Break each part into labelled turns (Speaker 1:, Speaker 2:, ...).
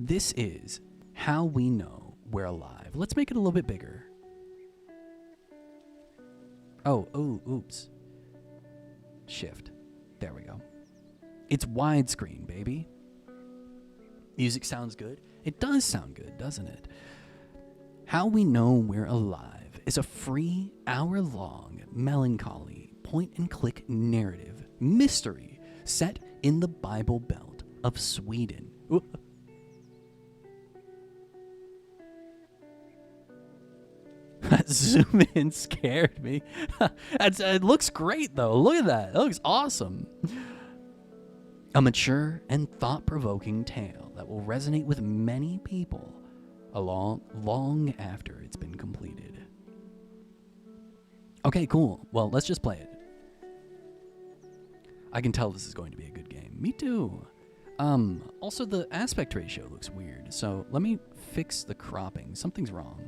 Speaker 1: This is how we know we're alive. Let's make it a little bit bigger. Oh, oops. Shift. There we go. It's widescreen, baby. Music sounds good. It does sound good, doesn't it? How We Know We're Alive is a free, hour-long, melancholy, point-and-click narrative mystery set in the Bible Belt of Sweden. That zoom in scared me. It looks great, though. Look at that. It looks awesome. A mature and thought-provoking tale that will resonate with many people long after it's been completed. Okay, cool. Well, let's just play it. I can tell this is going to be a good game. Me too. Also, the aspect ratio looks weird, so let me fix the cropping. Something's wrong.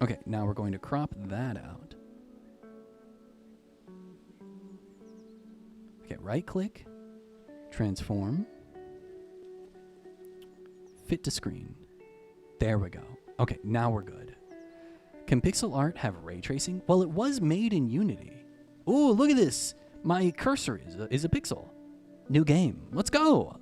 Speaker 1: Okay, now we're going to crop that out. Okay, right-click, transform, fit to screen. There we go. Okay, now we're good. Can pixel art have ray tracing? Well, it was made in Unity. Ooh, look at this. My cursor is a pixel. New game. Let's go.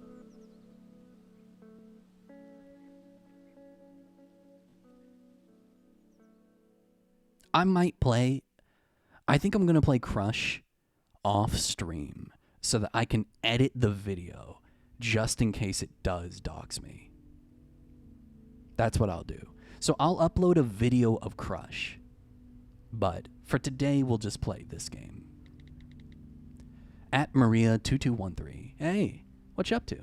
Speaker 1: I think I'm going to play Crush off stream so that I can edit the video just in case it does dox me. That's what I'll do. So I'll upload a video of Crush, but for today we'll just play this game. At Maria2213. Hey, what you up to?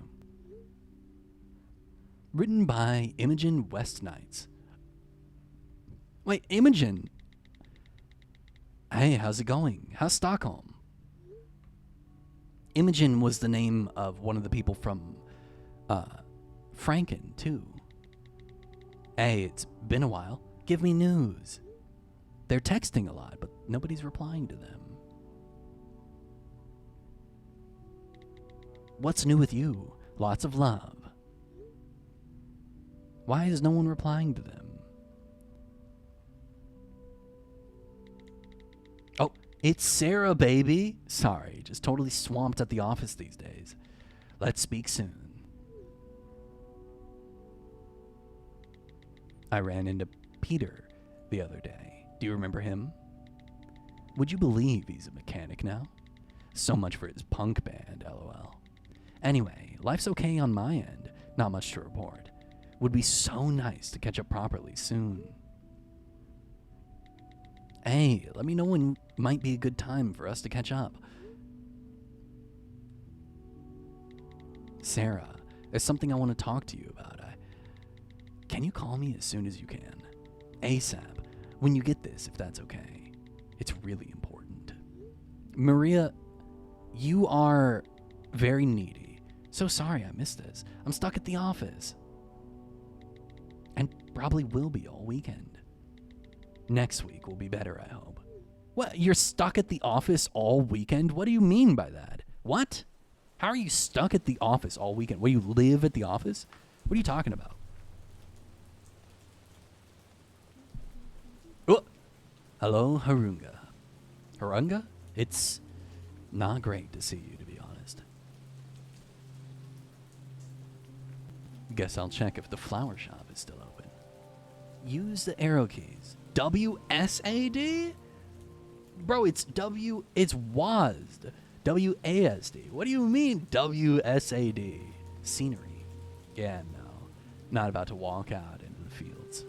Speaker 1: Written by Imogen Westnights. Wait, Imogen. Hey, how's it going? How's Stockholm? Imogen was the name of one of the people from Franken, too. Hey, it's been a while. Give me news. They're texting a lot, but nobody's replying to them. What's new with you? Lots of love. Why is no one replying to them? Oh, it's Sarah, baby. Sorry, just totally swamped at the office these days. Let's speak soon. I ran into Peter the other day. Do you remember him? Would you believe he's a mechanic now? So much for his punk band, lol. Anyway, life's okay on my end. Not much to report. Would be so nice to catch up properly soon. Hey, let me know when might be a good time for us to catch up. Sarah, there's something I want to talk to you about. Can you call me as soon as you can? ASAP, when you get this, if that's okay. It's really important. Maria, you are very needy. So sorry I missed this. I'm stuck at the office. And probably will be all weekend. Next week will be better, I hope. What, you're stuck at the office all weekend? What do you mean by that? What? How are you stuck at the office all weekend? What, you live at the office? What are you talking about? Oh. Hello, Harunga. Harunga? It's not great to see you, to be honest. Guess I'll check if the flower shop is still open. Use the arrow keys. WSAD? Bro, it's WASD. WASD. What do you mean WSAD? Scenery. Yeah, no. Not about to walk out into the fields.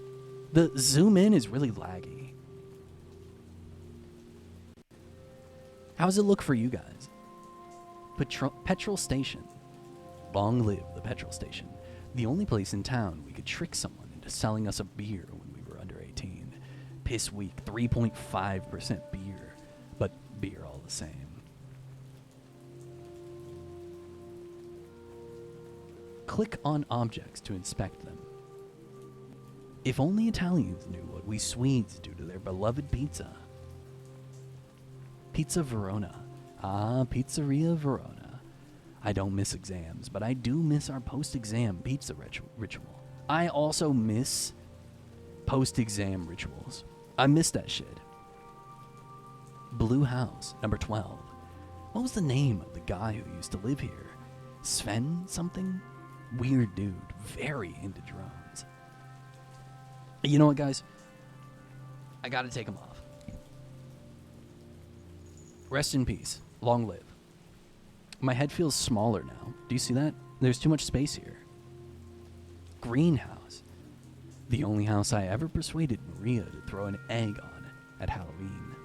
Speaker 1: The zoom in is really laggy. How does it look for you guys? Petrol station. Long live the petrol station. The only place in town we could trick someone into selling us a beer when we were under 18. Piss weak, 3.5% beer. But beer all the same. Click on objects to inspect them. If only Italians knew what we Swedes do to their beloved pizza. Pizza Verona. Ah, Pizzeria Verona. I don't miss exams, but I do miss our post-exam pizza ritual. I also miss post-exam rituals. I miss that shit. Blue House, number 12. What was the name of the guy who used to live here? Sven something? Weird dude, very into drones. You know what, guys? I gotta take him off. Rest in peace. Long live. My head feels smaller now. Do you see that? There's too much space here. Greenhouse. The only house I ever persuaded Maria to throw an egg on at Halloween.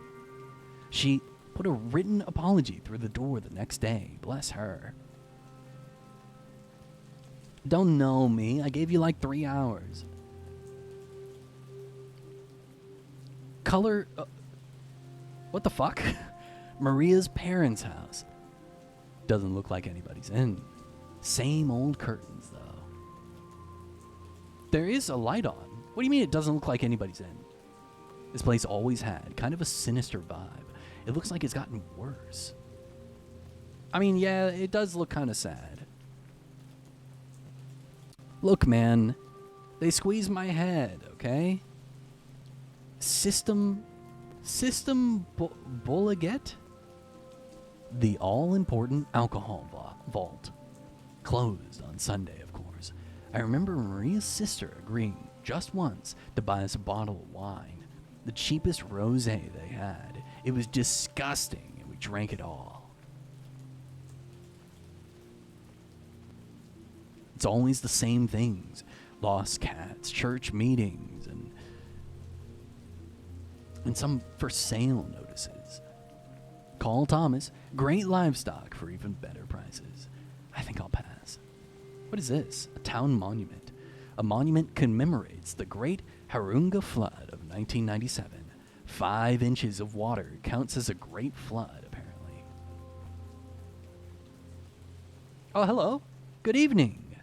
Speaker 1: She put a written apology through the door the next day. Bless her. Don't know me. I gave you like 3 hours. Color... what the fuck? Maria's parents' house. Doesn't look like anybody's in. Same old curtains, though. There is a light on. What do you mean it doesn't look like anybody's in? This place always had kind of a sinister vibe. It looks like it's gotten worse. I mean, yeah, it does look kind of sad. Look, man. They squeezed my head, okay? System Bolaget? The all-important alcohol vault. Closed on Sunday, of course. I remember Maria's sister agreeing just once to buy us a bottle of wine. The cheapest rosé they had. It was disgusting, and we drank it all. It's always the same things. Lost cats, church meetings, and some for sale notices. Call Thomas. Great livestock for even better prices. I think I'll pass. What is this? A town monument. A monument commemorates the Great Harunga Flood of 1997. 5 inches of water counts as a great flood, apparently. Oh, hello. Good evening.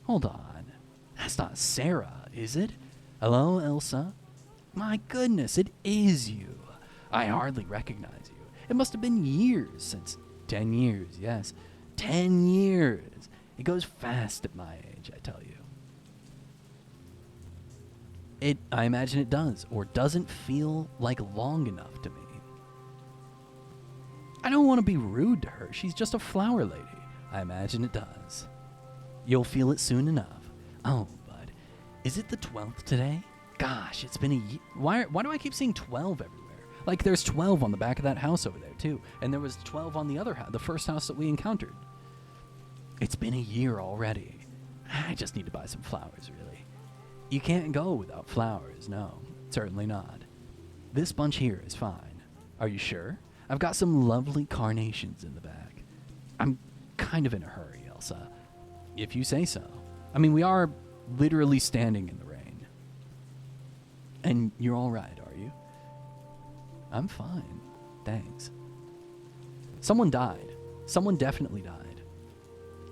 Speaker 1: Hold on. That's not Sarah, is it? Hello, Elsa? My goodness, it is you. I hardly recognize you. It must have been years since... 10 years, yes. 10 years. It goes fast at my age, I tell you. I imagine it does, or doesn't feel like long enough to me. I don't want to be rude to her. She's just a flower lady. I imagine it does. You'll feel it soon enough. Oh, bud. Is it the 12th today? Gosh, it's been a year. Why do I keep seeing 12 everywhere? Like, there's 12 on the back of that house over there, too. And there was 12 on the other house, the first house that we encountered. It's been a year already. I just need to buy some flowers, really. You can't go without flowers, no. Certainly not. This bunch here is fine. Are you sure? I've got some lovely carnations in the back. I'm kind of in a hurry, Elsa. If you say so. I mean, we are literally standing in the rain. And you're all right, are you? I'm fine. Thanks. Someone died. Someone definitely died.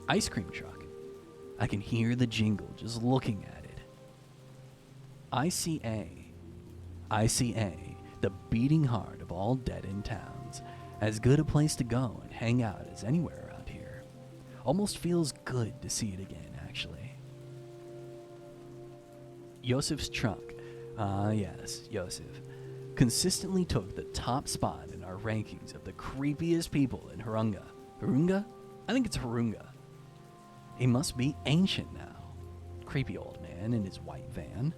Speaker 1: Ice cream truck. I can hear the jingle just looking at it. ICA. ICA, the beating heart of all dead-end towns. As good a place to go and hang out as anywhere around here. Almost feels good to see it again, actually. Yosef's truck. Ah, yes, Yosef. Consistently took the top spot in our rankings of the creepiest people in Harunga. Harunga? I think it's Harunga. He must be ancient now. Creepy old man in his white van.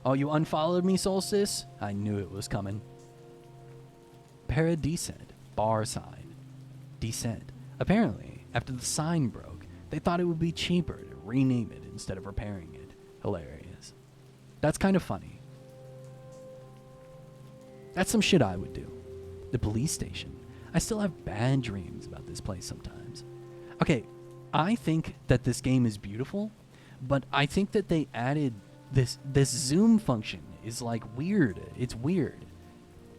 Speaker 1: Oh, you unfollowed me, Solstice? I knew it was coming. Paradisent. Bar sign. Descent. Apparently, after the sign broke, they thought it would be cheaper to rename it instead of repairing it. Hilarious. That's kind of funny. That's some shit I would do. The police station. I still have bad dreams about this place sometimes. Okay, I think that this game is beautiful, but I think that they added this zoom function is like weird. It's weird.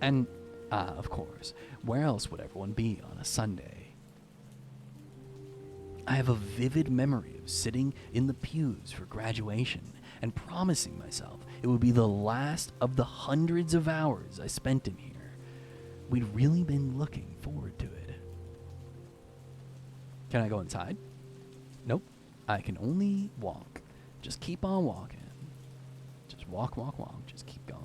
Speaker 1: And, of course, where else would everyone be on a Sunday? I have a vivid memory of sitting in the pews for graduation and promising myself it would be the last of the hundreds of hours I spent in here. We'd really been looking forward to it. Can I go inside? Nope. I can only walk. Just keep on walking. Just walk, walk, walk. Just keep going.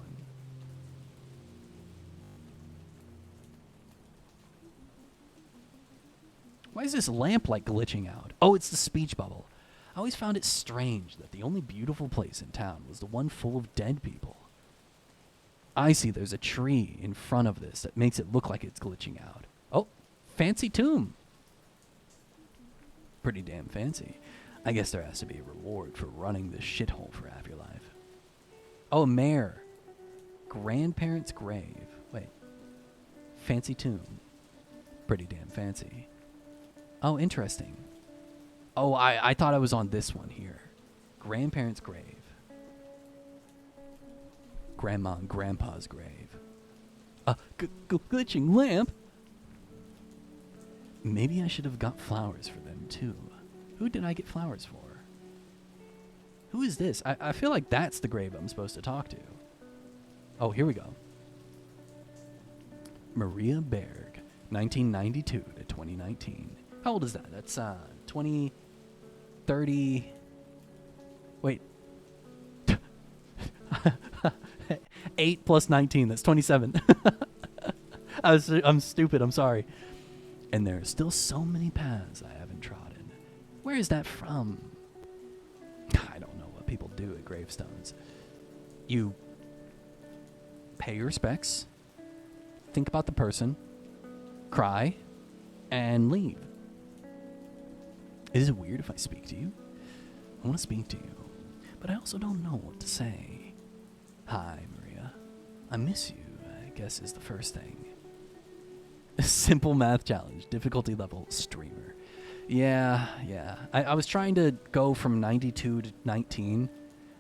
Speaker 1: Why is this lamp like glitching out? Oh, it's the speech bubble. I always found it strange that the only beautiful place in town was the one full of dead people. I see there's a tree in front of this that makes it look like it's glitching out. Oh, fancy tomb. Pretty damn fancy. I guess there has to be a reward for running this shithole for half your life. Oh, mayor. Grandparents' grave. Wait. Fancy tomb. Pretty damn fancy. Oh, interesting. Oh, I thought I was on this one here. Grandparents' grave. Grandma and Grandpa's grave. A glitching lamp? Maybe I should have got flowers for them, too. Who did I get flowers for? Who is this? I feel like that's the grave I'm supposed to talk to. Oh, here we go. Maria Berg, 1992 to 2019. How old is that? That's 20, 30. Wait. 8 plus 19. That's 27. I'm stupid. I'm sorry. And there are still so many paths I haven't trodden. Where is that from? I don't know what people do at gravestones. You pay your respects, think about the person, cry, and leave. Is it weird if I speak to you? I want to speak to you, but I also don't know what to say. Hi, Maria. I miss you, I guess is the first thing. Simple math challenge, difficulty level, streamer. Yeah. I was trying to go from 92 to 19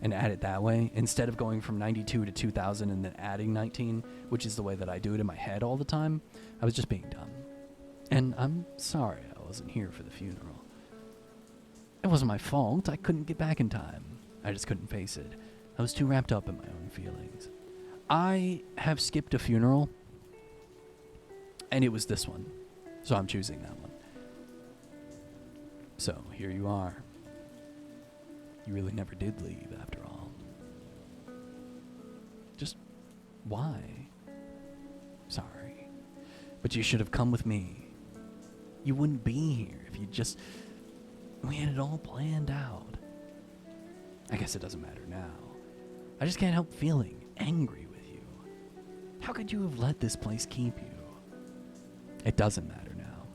Speaker 1: and add it that way, instead of going from 92 to 2000 and then adding 19, which is the way that I do it in my head all the time. I was just being dumb. And I'm sorry I wasn't here for the funeral. It wasn't my fault. I couldn't get back in time. I just couldn't face it. I was too wrapped up in my own feelings. I have skipped a funeral, and it was this one. So I'm choosing that one. So here you are. You really never did leave after all. Just why? Sorry. But you should have come with me. You wouldn't be here if you just... We had it all planned out. I guess it doesn't matter now. I just can't help feeling angry with you. How could you have let this place keep you? It doesn't matter now.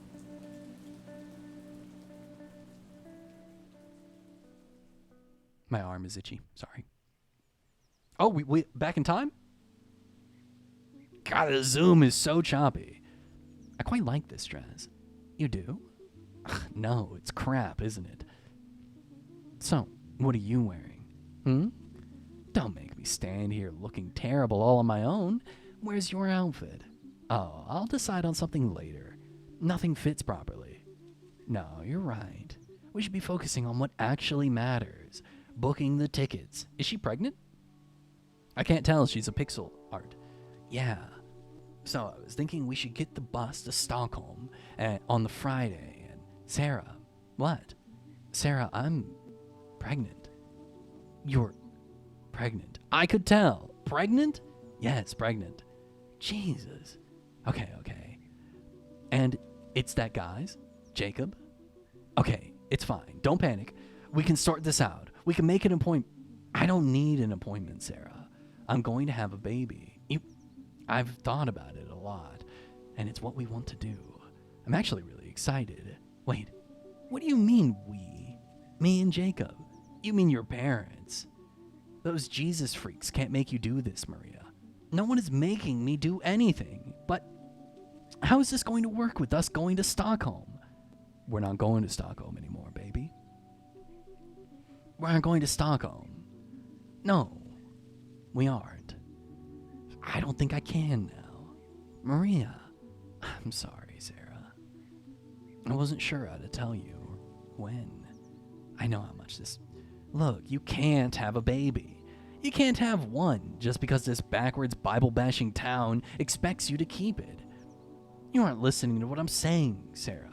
Speaker 1: My arm is itchy. Sorry. Oh, we back in time? God, the zoom is so choppy. I quite like this dress. You do? No, it's crap, isn't it? So, what are you wearing? Don't make me stand here looking terrible all on my own. Where's your outfit? Oh, I'll decide on something later. Nothing fits properly. No, you're right. We should be focusing on what actually matters. Booking the tickets. Is she pregnant? I can't tell. She's a pixel art. Yeah. So I was thinking we should get the bus to Stockholm on the Friday. And Sarah. What? Sarah, I'm pregnant. You're pregnant. I could tell. Pregnant? Yes, pregnant. Jesus. Okay. And it's that guy's? Jacob? Okay, it's fine. Don't panic. We can sort this out. We can make an appointment. I don't need an appointment, Sarah. I'm going to have a baby. I've thought about it a lot, and it's what we want to do. I'm actually really excited. Wait, what do you mean we? Me and Jacob? You mean your parents? Those Jesus freaks can't make you do this, Maria. No one is making me do anything. But how is this going to work with us going to Stockholm? We're not going to Stockholm anymore, baby. We're not going to Stockholm. No, we aren't. I don't think I can now. Maria, I'm sorry, Sarah. I wasn't sure how to tell you or when. I know how much this... Look, you can't have a baby. You can't have one just because this backwards Bible-bashing town expects you to keep it. You aren't listening to what I'm saying, Sarah.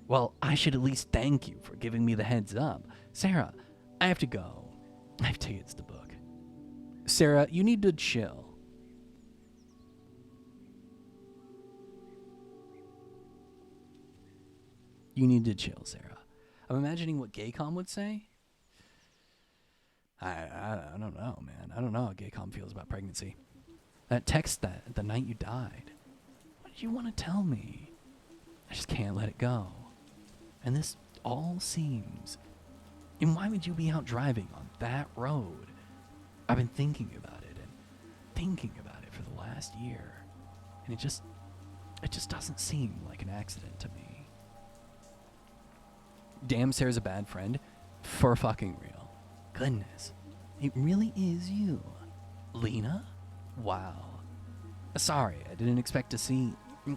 Speaker 1: Well, I should at least thank you for giving me the heads up. Sarah, I have to go. I have tickets to book. Sarah, you need to chill. You need to chill, Sarah. I'm imagining what Gaycom would say. I don't know, man. I don't know how Gaycom feels about pregnancy. That text that the night you died. What did you want to tell me? I just can't let it go. And this all seems... And why would you be out driving on that road? I've been thinking about it and thinking about it for the last year. And it just doesn't seem like an accident to me. Damn, Sarah's a bad friend. For fucking real. Goodness. It really is you. Lena? Wow. Sorry, I didn't expect to see...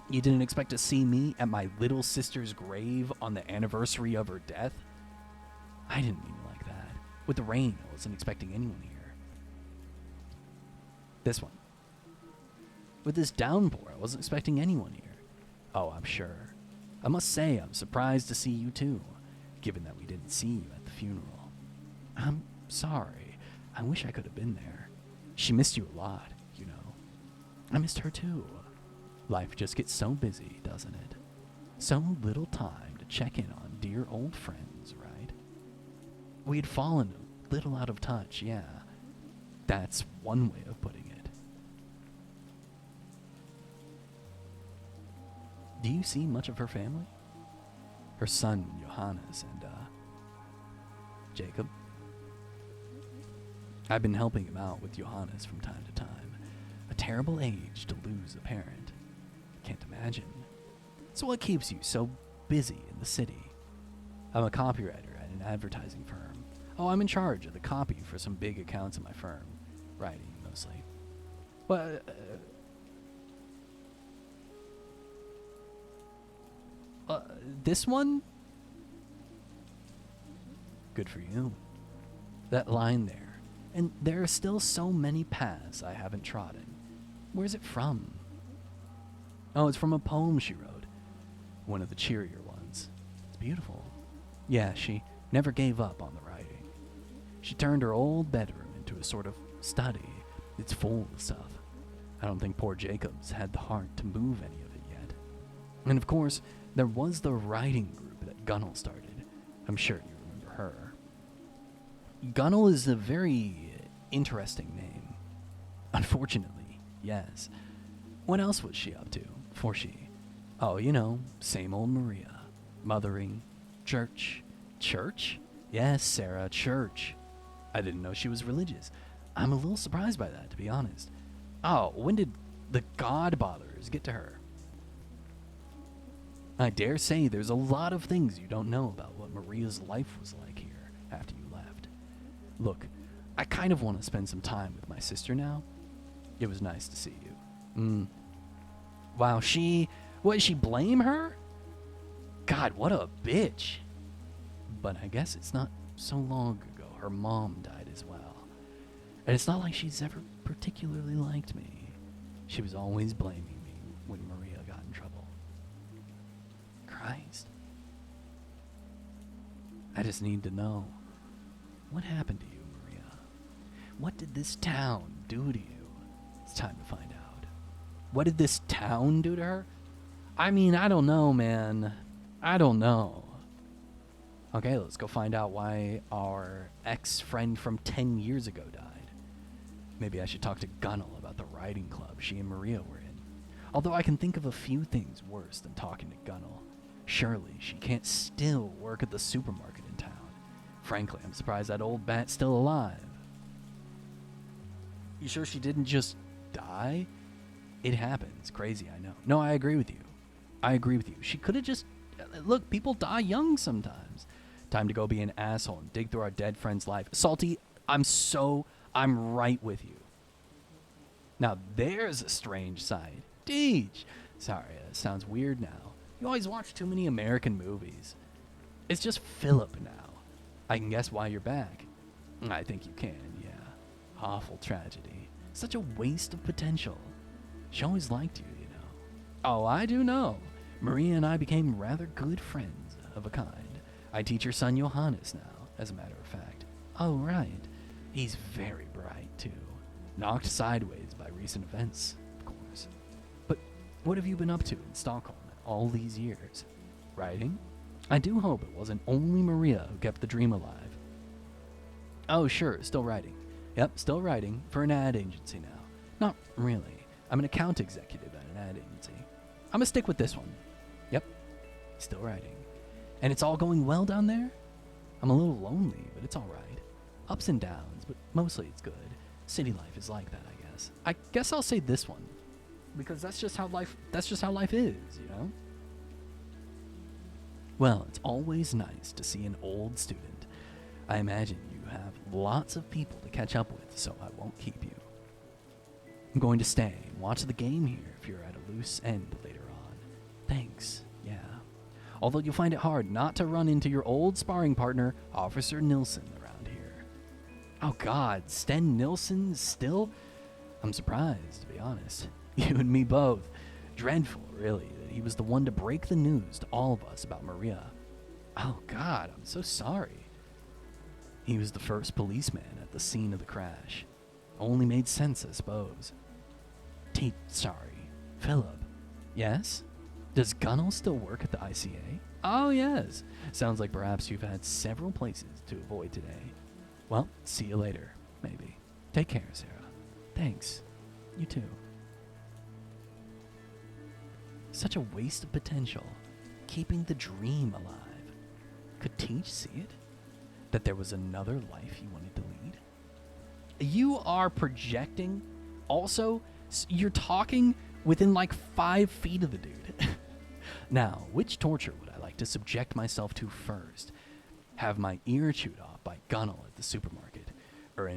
Speaker 1: You didn't expect to see me at my little sister's grave on the anniversary of her death? I didn't mean it like that. With the rain, I wasn't expecting anyone here. This one. With this downpour, I wasn't expecting anyone here. Oh, I'm sure. I must say, I'm surprised to see you too, given that we didn't see you at the funeral. I'm sorry. I wish I could have been there. She missed you a lot, you know. I missed her too. Life just gets so busy, doesn't it? So little time to check in on dear old friends, right? We had fallen a little out of touch, yeah. That's one way of putting it. Do you see much of her family? Her son, Johannes, and, Jacob? I've been helping him out with Johannes from time to time. A terrible age to lose a parent. Can't imagine. So what keeps you so busy in the city? I'm a copywriter at an advertising firm. Oh, I'm in charge of the copy for some big accounts in my firm. Writing, mostly. Well, this one? Good for you. That line there. And there are still so many paths I haven't trodden. Where's it from? Oh, it's from a poem she wrote. One of the cheerier ones. It's beautiful. Yeah, she never gave up on the writing. She turned her old bedroom into a sort of study. It's full of stuff. I don't think poor Jacobs had the heart to move any of it yet. And of course, there was the writing group that Gunnel started. I'm sure you remember her. Gunnel is a very interesting name. Unfortunately, yes. What else was she up to? For she? Oh, you know, same old Maria. Mothering. Church. Church? Yes, Sarah, church. I didn't know she was religious. I'm a little surprised by that, to be honest. Oh, when did the God botherers get to her? I dare say there's a lot of things you don't know about what Maria's life was like here after you left. Look, I kind of want to spend some time with my sister now. It was nice to see you. Wow, what, she blame her? God, what a bitch. But I guess it's not so long ago her mom died as well. And it's not like she's ever particularly liked me. She was always blaming me when Maria got in trouble. Christ. I just need to know. What happened to you, Maria? What did this town do to you? It's time to find out. What did this town do to her? I mean, I don't know, man. I don't know. Okay, let's go find out why our ex-friend from 10 years ago died. Maybe I should talk to Gunnel about the riding club she and Maria were in. Although I can think of a few things worse than talking to Gunnel. Surely she can't still work at the supermarket in town. Frankly, I'm surprised that old bat's still alive. You sure she didn't just die? It happens. Crazy, I know. No, I agree with you. She could have just... Look, people die young sometimes. Time to go be an asshole and dig through our dead friend's life. Salty, I'm right with you. Now, there's a strange side. Deej. Sorry, it sounds weird now. You always watch too many American movies. It's just Philip now. I can guess why you're back. I think you can, yeah. Awful tragedy. Such a waste of potential. She always liked you, you know. Oh, I do know. Maria and I became rather good friends of a kind. I teach her son Johannes now, as a matter of fact. Oh, right. He's very bright, too. Knocked sideways by recent events, of course. But what have you been up to in Stockholm all these years? Writing? I do hope it wasn't only Maria who kept the dream alive. Oh, sure, still writing. Yep, still writing for an ad agency now. Not really. I'm an account executive at an ad agency. I'm gonna stick with this one. Yep, still writing. And it's all going well down there? I'm a little lonely, but it's all right. Ups and downs, but mostly it's good. City life is like that, I guess. I guess I'll say this one, because that's just how life is, you know? Well, it's always nice to see an old student. I imagine you have lots of people to catch up with, so I won't keep you. I'm going to stay and watch the game here if you're at a loose end later on. Thanks, yeah. Although you'll find it hard not to run into your old sparring partner, Officer Nilsson, around here. Oh god, Sten Nilsson still? I'm surprised, to be honest. You and me both. Dreadful, really, that he was the one to break the news to all of us about Maria. Oh god, I'm so sorry. He was the first policeman at the scene of the crash. Only made sense, I suppose. Sorry. Philip. Yes? Does Gunnel still work at the ICA? Oh, yes. Sounds like perhaps you've had several places to avoid today. Well, see you later, maybe. Take care, Sarah. Thanks. You too. Such a waste of potential. Keeping the dream alive. Could Teach see it? That there was another life he wanted to lead? You are projecting. Also, you're talking within like 5 feet of the dude. Now, which torture would I like to subject myself to first? Have my ear chewed off by Gunnel at the supermarket, or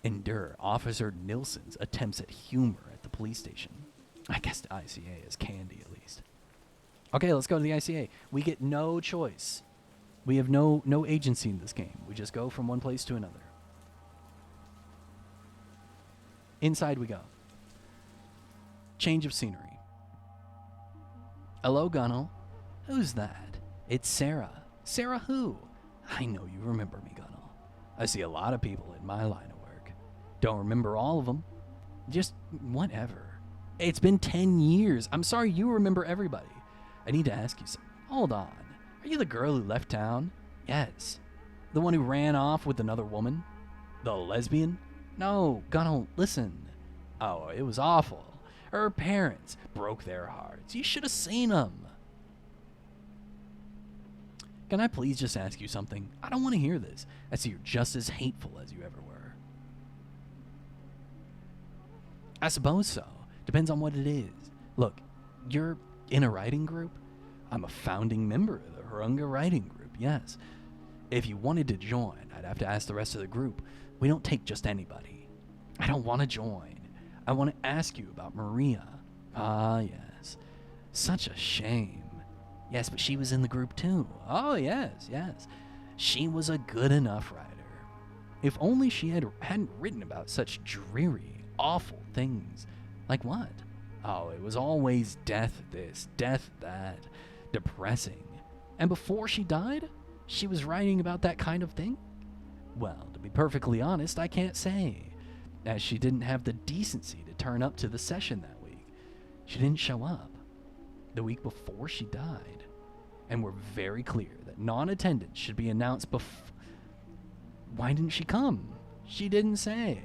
Speaker 1: endure Officer Nilsson's attempts at humor at the police station? I guess the ICA is candy, at least. Okay, let's go to the ICA. We get no choice. We have no agency in this game. We just go from one place to another. Inside we go. Change of scenery. Hello, Gunnel. Who's that? It's Sarah. Sarah who? I know you remember me, Gunnel. I see a lot of people in my line of work. Don't remember all of them. Just whatever. It's been 10 years. I'm sorry you remember everybody. I need to ask you something. Hold on. Are you the girl who left town? Yes. The one who ran off with another woman? The lesbian? No, Gunnel, listen. Oh, it was awful. Her parents broke their hearts. You should have seen them. Can I please just ask you something? I don't want to hear this. I see you're just as hateful as you ever were. I suppose so. Depends on what it is. Look, you're in a writing group? I'm a founding member of the Hurunga writing group, yes. If you wanted to join, I'd have to ask the rest of the group. We don't take just anybody. I don't want to join. I want to ask you about Maria. Ah, yes. Such a shame. Yes, but she was in the group too. Oh, yes. She was a good enough writer. If only she hadn't written about such dreary, awful things. Like what? Oh, it was always death this, death that. Depressing. And before she died, she was writing about that kind of thing? Well, to be perfectly honest, I can't say, as she didn't have the decency to turn up to the session that week. She didn't show up the week before she died, and we're very clear that non-attendance should be announced before. Why didn't she come? She didn't say.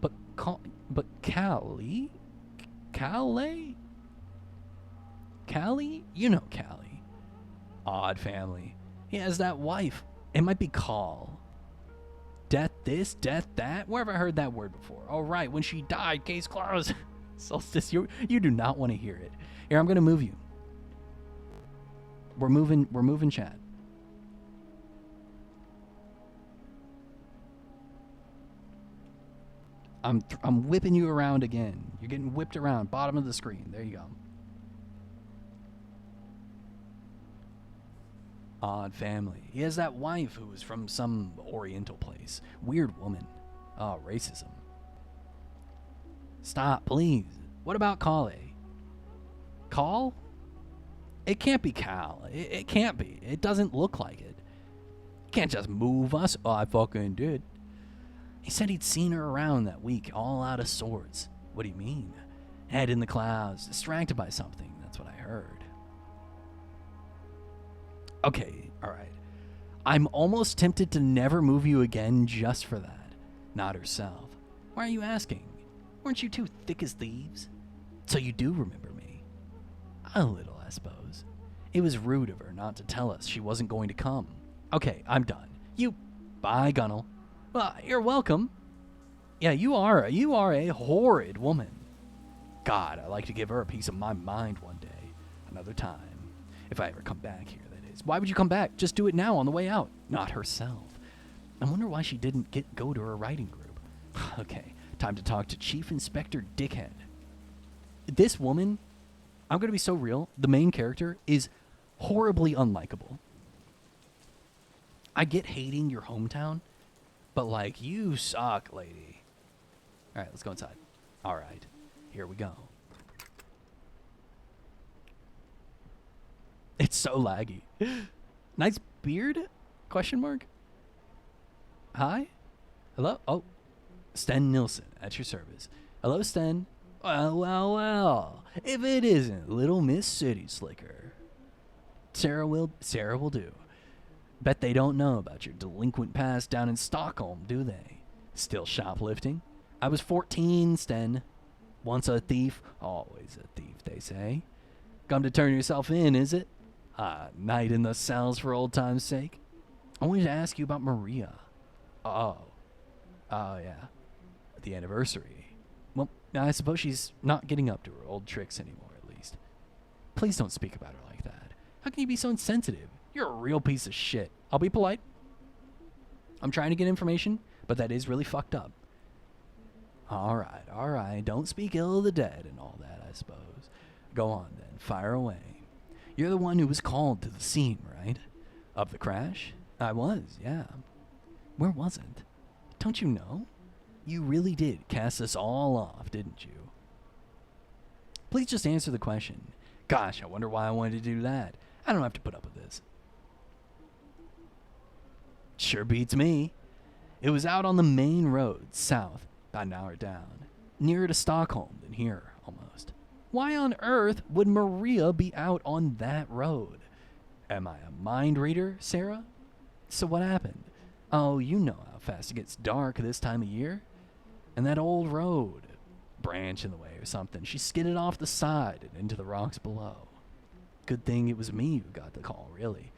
Speaker 1: But Callie? Callie? You know Callie. Odd family. He has that wife. It might be Call. Death this, death that. Where have I heard that word before? Oh, right. When she died, case closed. Solstice, you do not want to hear it. Here, I'm going to move you. We're moving chat. I'm whipping you around again. You're getting whipped around. Bottom of the screen. There you go. Odd family. He has that wife who was from some oriental place. Weird woman. Oh, racism. Stop, please. What about Kale? Call? It can't be Cal. It can't be. It doesn't look like it. Can't just move us. Oh, I fucking did. He said he'd seen her around that week, all out of sorts. What do you mean? Head in the clouds, distracted by something. That's what I heard. Okay, all right. I'm almost tempted to never move you again just for that. Not herself. Why are you asking? Weren't you two thick as thieves? So you do remember me. A little, I suppose. It was rude of her not to tell us she wasn't going to come. Okay, I'm done. Bye, Gunnel. Well, you're welcome. Yeah, you are a horrid woman. God, I'd like to give her a piece of my mind one day. Another time. If I ever come back here, that is. Why would you come back? Just do it now on the way out. Not herself. I wonder why she didn't go to her writing group. Okay, time to talk to Chief Inspector Dickhead. This woman, I'm going to be so real, the main character is horribly unlikable. I get hating your hometown, but like, you suck, lady. All right, let's go inside. All right, here we go. It's so laggy. Nice beard? Question mark? Hi? Hello? Oh, Sten Nilsson at your service. Hello, Sten. Well. If it isn't Little Miss City Slicker. Sarah will do. Bet they don't know about your delinquent past down in Stockholm, do they? Still shoplifting? I was 14, Sten. Once a thief, always a thief, they say. Come to turn yourself in, is it? Night in the cells for old time's sake. I wanted to ask you about Maria. Oh, yeah. The anniversary. Well, I suppose she's not getting up to her old tricks anymore, at least. Please don't speak about her like that. How can you be so insensitive? You're a real piece of shit. I'll be polite. I'm trying to get information, but that is really fucked up. All right. Don't speak ill of the dead and all that, I suppose. Go on, then. Fire away. You're the one who was called to the scene, right? Of the crash? I was, yeah. Where was it? Don't you know? You really did cast us all off, didn't you? Please just answer the question. Gosh, I wonder why I wanted to do that. I don't have to put up with this. Sure beats me. It was out on the main road, south, about an hour down. Nearer to Stockholm than here, almost. Why on earth would Maria be out on that road? Am I a mind reader, Sarah? So what happened? Oh, you know how fast it gets dark this time of year. And that old road, branch in the way or something, she skidded off the side and into the rocks below. Good thing it was me who got the call, really.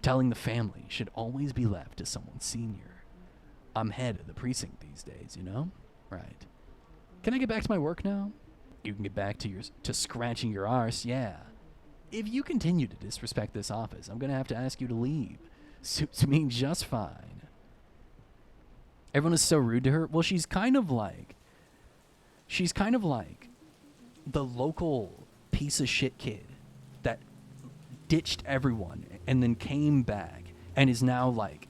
Speaker 1: Telling the family should always be left to someone senior. I'm head of the precinct these days, you know? Right. Can I get back to my work now? You can get back to scratching your arse, yeah. If you continue to disrespect this office, I'm going to have to ask you to leave. Suits me just fine. Everyone is so rude to her. Well, she's kind of like the local piece of shit kid that ditched everyone and then came back and is now like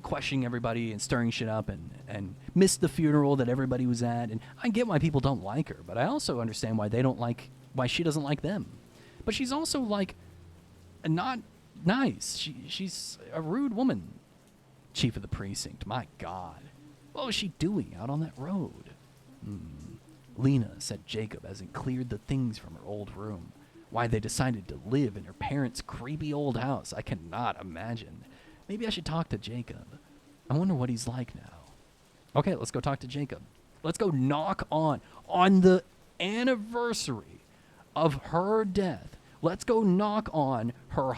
Speaker 1: questioning everybody and stirring shit up and missed the funeral that everybody was at. And I get why people don't like her, but I also understand why she doesn't like them. But she's also like not nice. She's a rude woman. Chief of the precinct, my God. What was she doing out on that road? Lena said Jacob hasn't cleared the things from her old room. Why they decided to live in her parents' creepy old house, I cannot imagine. Maybe I should talk to Jacob. I wonder what he's like now. Okay, let's go talk to Jacob. Let's go knock on the anniversary of her death. Let's go knock on her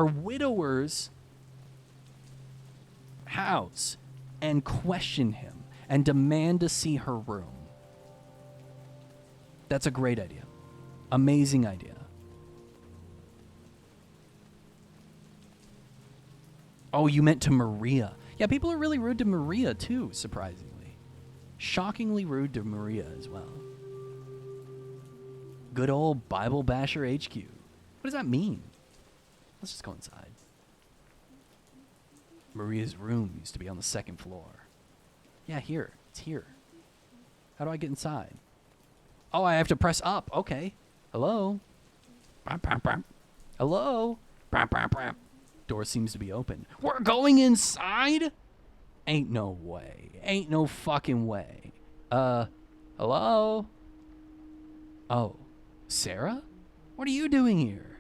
Speaker 1: widower's house and question him and demand to see her room. That's a great idea. Amazing idea. Oh, you meant to Maria. Yeah, people are really rude to Maria too, surprisingly. Shockingly rude to Maria as well. Good old Bible Basher HQ. What does that mean? Let's just go inside. Maria's room used to be on the second floor. Yeah, here. It's here. How do I get inside? Oh, I have to press up. Okay. Hello? Hello? Door seems to be open. We're going inside? Ain't no way. Ain't no fucking way. Hello? Oh, Sarah? What are you doing here?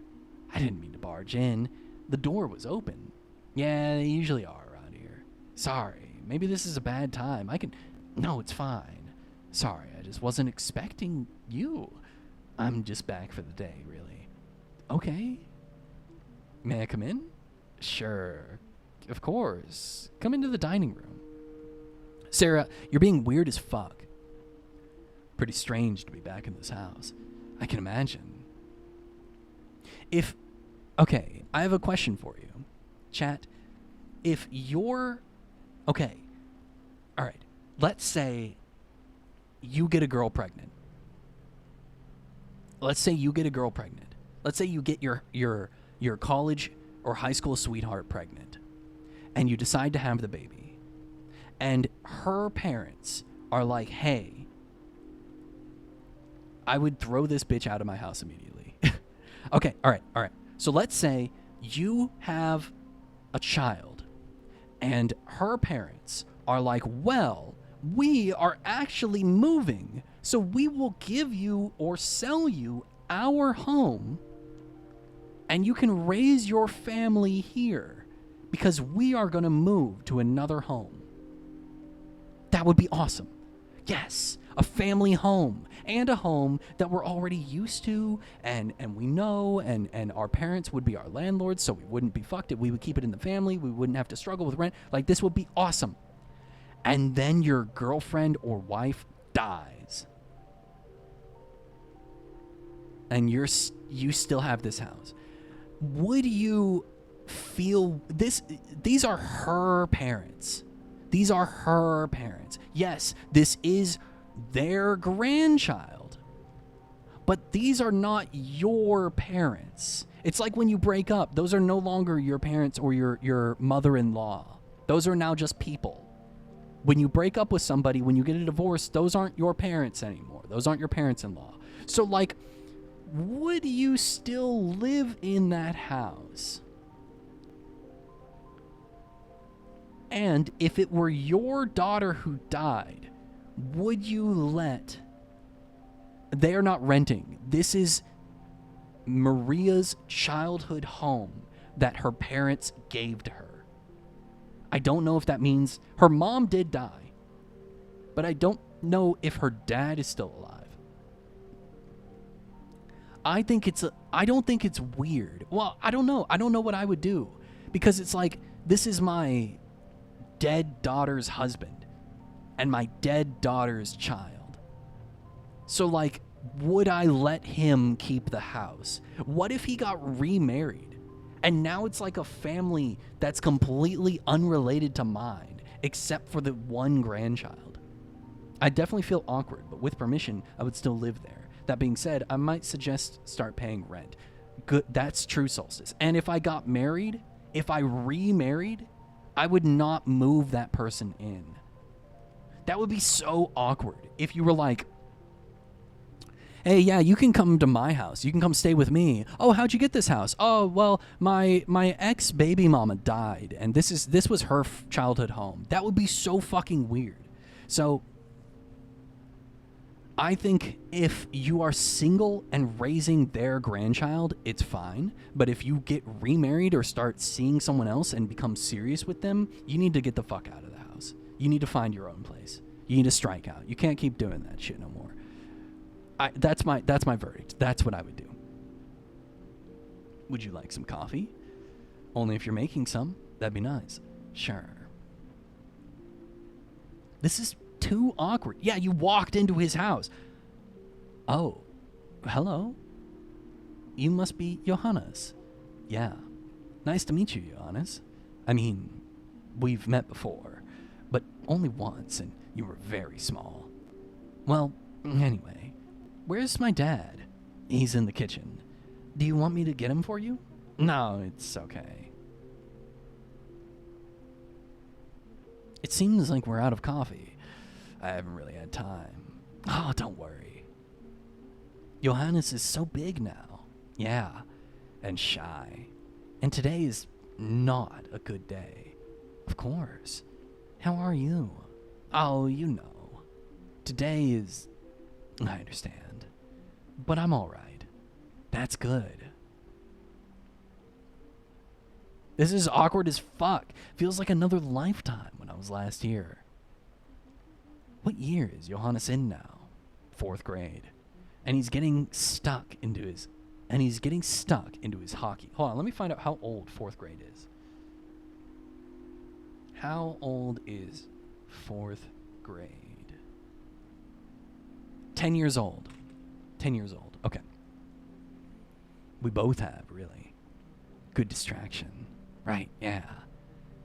Speaker 1: I didn't mean to barge in. The door was open. Yeah, they usually are around here. Sorry, maybe this is a bad time. No, it's fine. Sorry, I just wasn't expecting you. I'm just back for the day, really. Okay. May I come in? Sure. Of course. Come into the dining room. Sarah, you're being weird as fuck. Pretty strange to be back in this house. I can imagine. Okay, I have a question for you. Chat, if you're... Okay, alright. Let's say you get a girl pregnant. Let's say you get your college or high school sweetheart pregnant. And you decide to have the baby. And her parents are like, hey, I would throw this bitch out of my house immediately. Okay, all right. So let's say you have a child and her parents are like, well, we are actually moving, so we will give you or sell you our home and you can raise your family here because we are going to move to another home. That would be awesome. Yes, a family home, and a home that we're already used to and we know, and our parents would be our landlords, so we wouldn't be fucked. We would keep it in the family. We wouldn't have to struggle with rent. Like, this would be awesome. And then your girlfriend or wife dies. And you still have this house. Would you feel this? These are her parents. These are her parents. Yes, this is their grandchild. But these are not your parents. It's like when you break up. Those are no longer your parents or your mother-in-law. Those are now just people. When you break up with somebody, when you get a divorce, those aren't your parents anymore. Those aren't your parents-in-law. So, like, would you still live in that house? And if it were your daughter who died, would you let... They are not renting. This is Maria's childhood home that her parents gave to her. I don't know if that means... Her mom did die, but I don't know if her dad is still alive. I don't think it's weird. Well, I don't know. I don't know what I would do. Because it's like, this is my dead daughter's husband and my dead daughter's child. So, like, would I let him keep the house? What if he got remarried and now it's like a family that's completely unrelated to mine except for the one grandchild? I definitely feel awkward, but with permission, I would still live there. That being said, I might suggest start paying rent. Good, that's true, Solstice. And if I got married, if I remarried, I would not move that person in. That would be so awkward if you were like, hey, yeah, you can come to my house. You can come stay with me. Oh, how'd you get this house? Oh, well, my ex-baby mama died, and this was her childhood home. That would be so fucking weird. So I think if you are single and raising their grandchild, it's fine. But if you get remarried or start seeing someone else and become serious with them, you need to get the fuck out of the house. You need to find your own place. You need to strike out. You can't keep doing that shit no more. That's my verdict. That's what I would do. Would you like some coffee? Only if you're making some. That'd be nice. Sure. This is too awkward. Yeah, you walked into his house. Oh, hello. You must be Johannes. Yeah. Nice to meet you, Johannes. I mean, we've met before, but only once, and you were very small. Well, anyway, where's my dad? He's in the kitchen. Do you want me to get him for you? No, it's okay. It seems like we're out of coffee. I haven't really had time. Oh, don't worry. Johannes is so big now. Yeah, and shy. And today is not a good day. Of course. How are you? Oh, you know. Today is... I understand. But I'm alright. That's good. This is awkward as fuck. Feels like another lifetime when I was last here. What year is Johannes in now? 4th grade. And he's getting stuck into his hockey. Hold on, let me find out how old 4th grade is. How old is 4th grade? 10 years old. 10 years old. Okay. We both have, really. Good distraction. Right, yeah.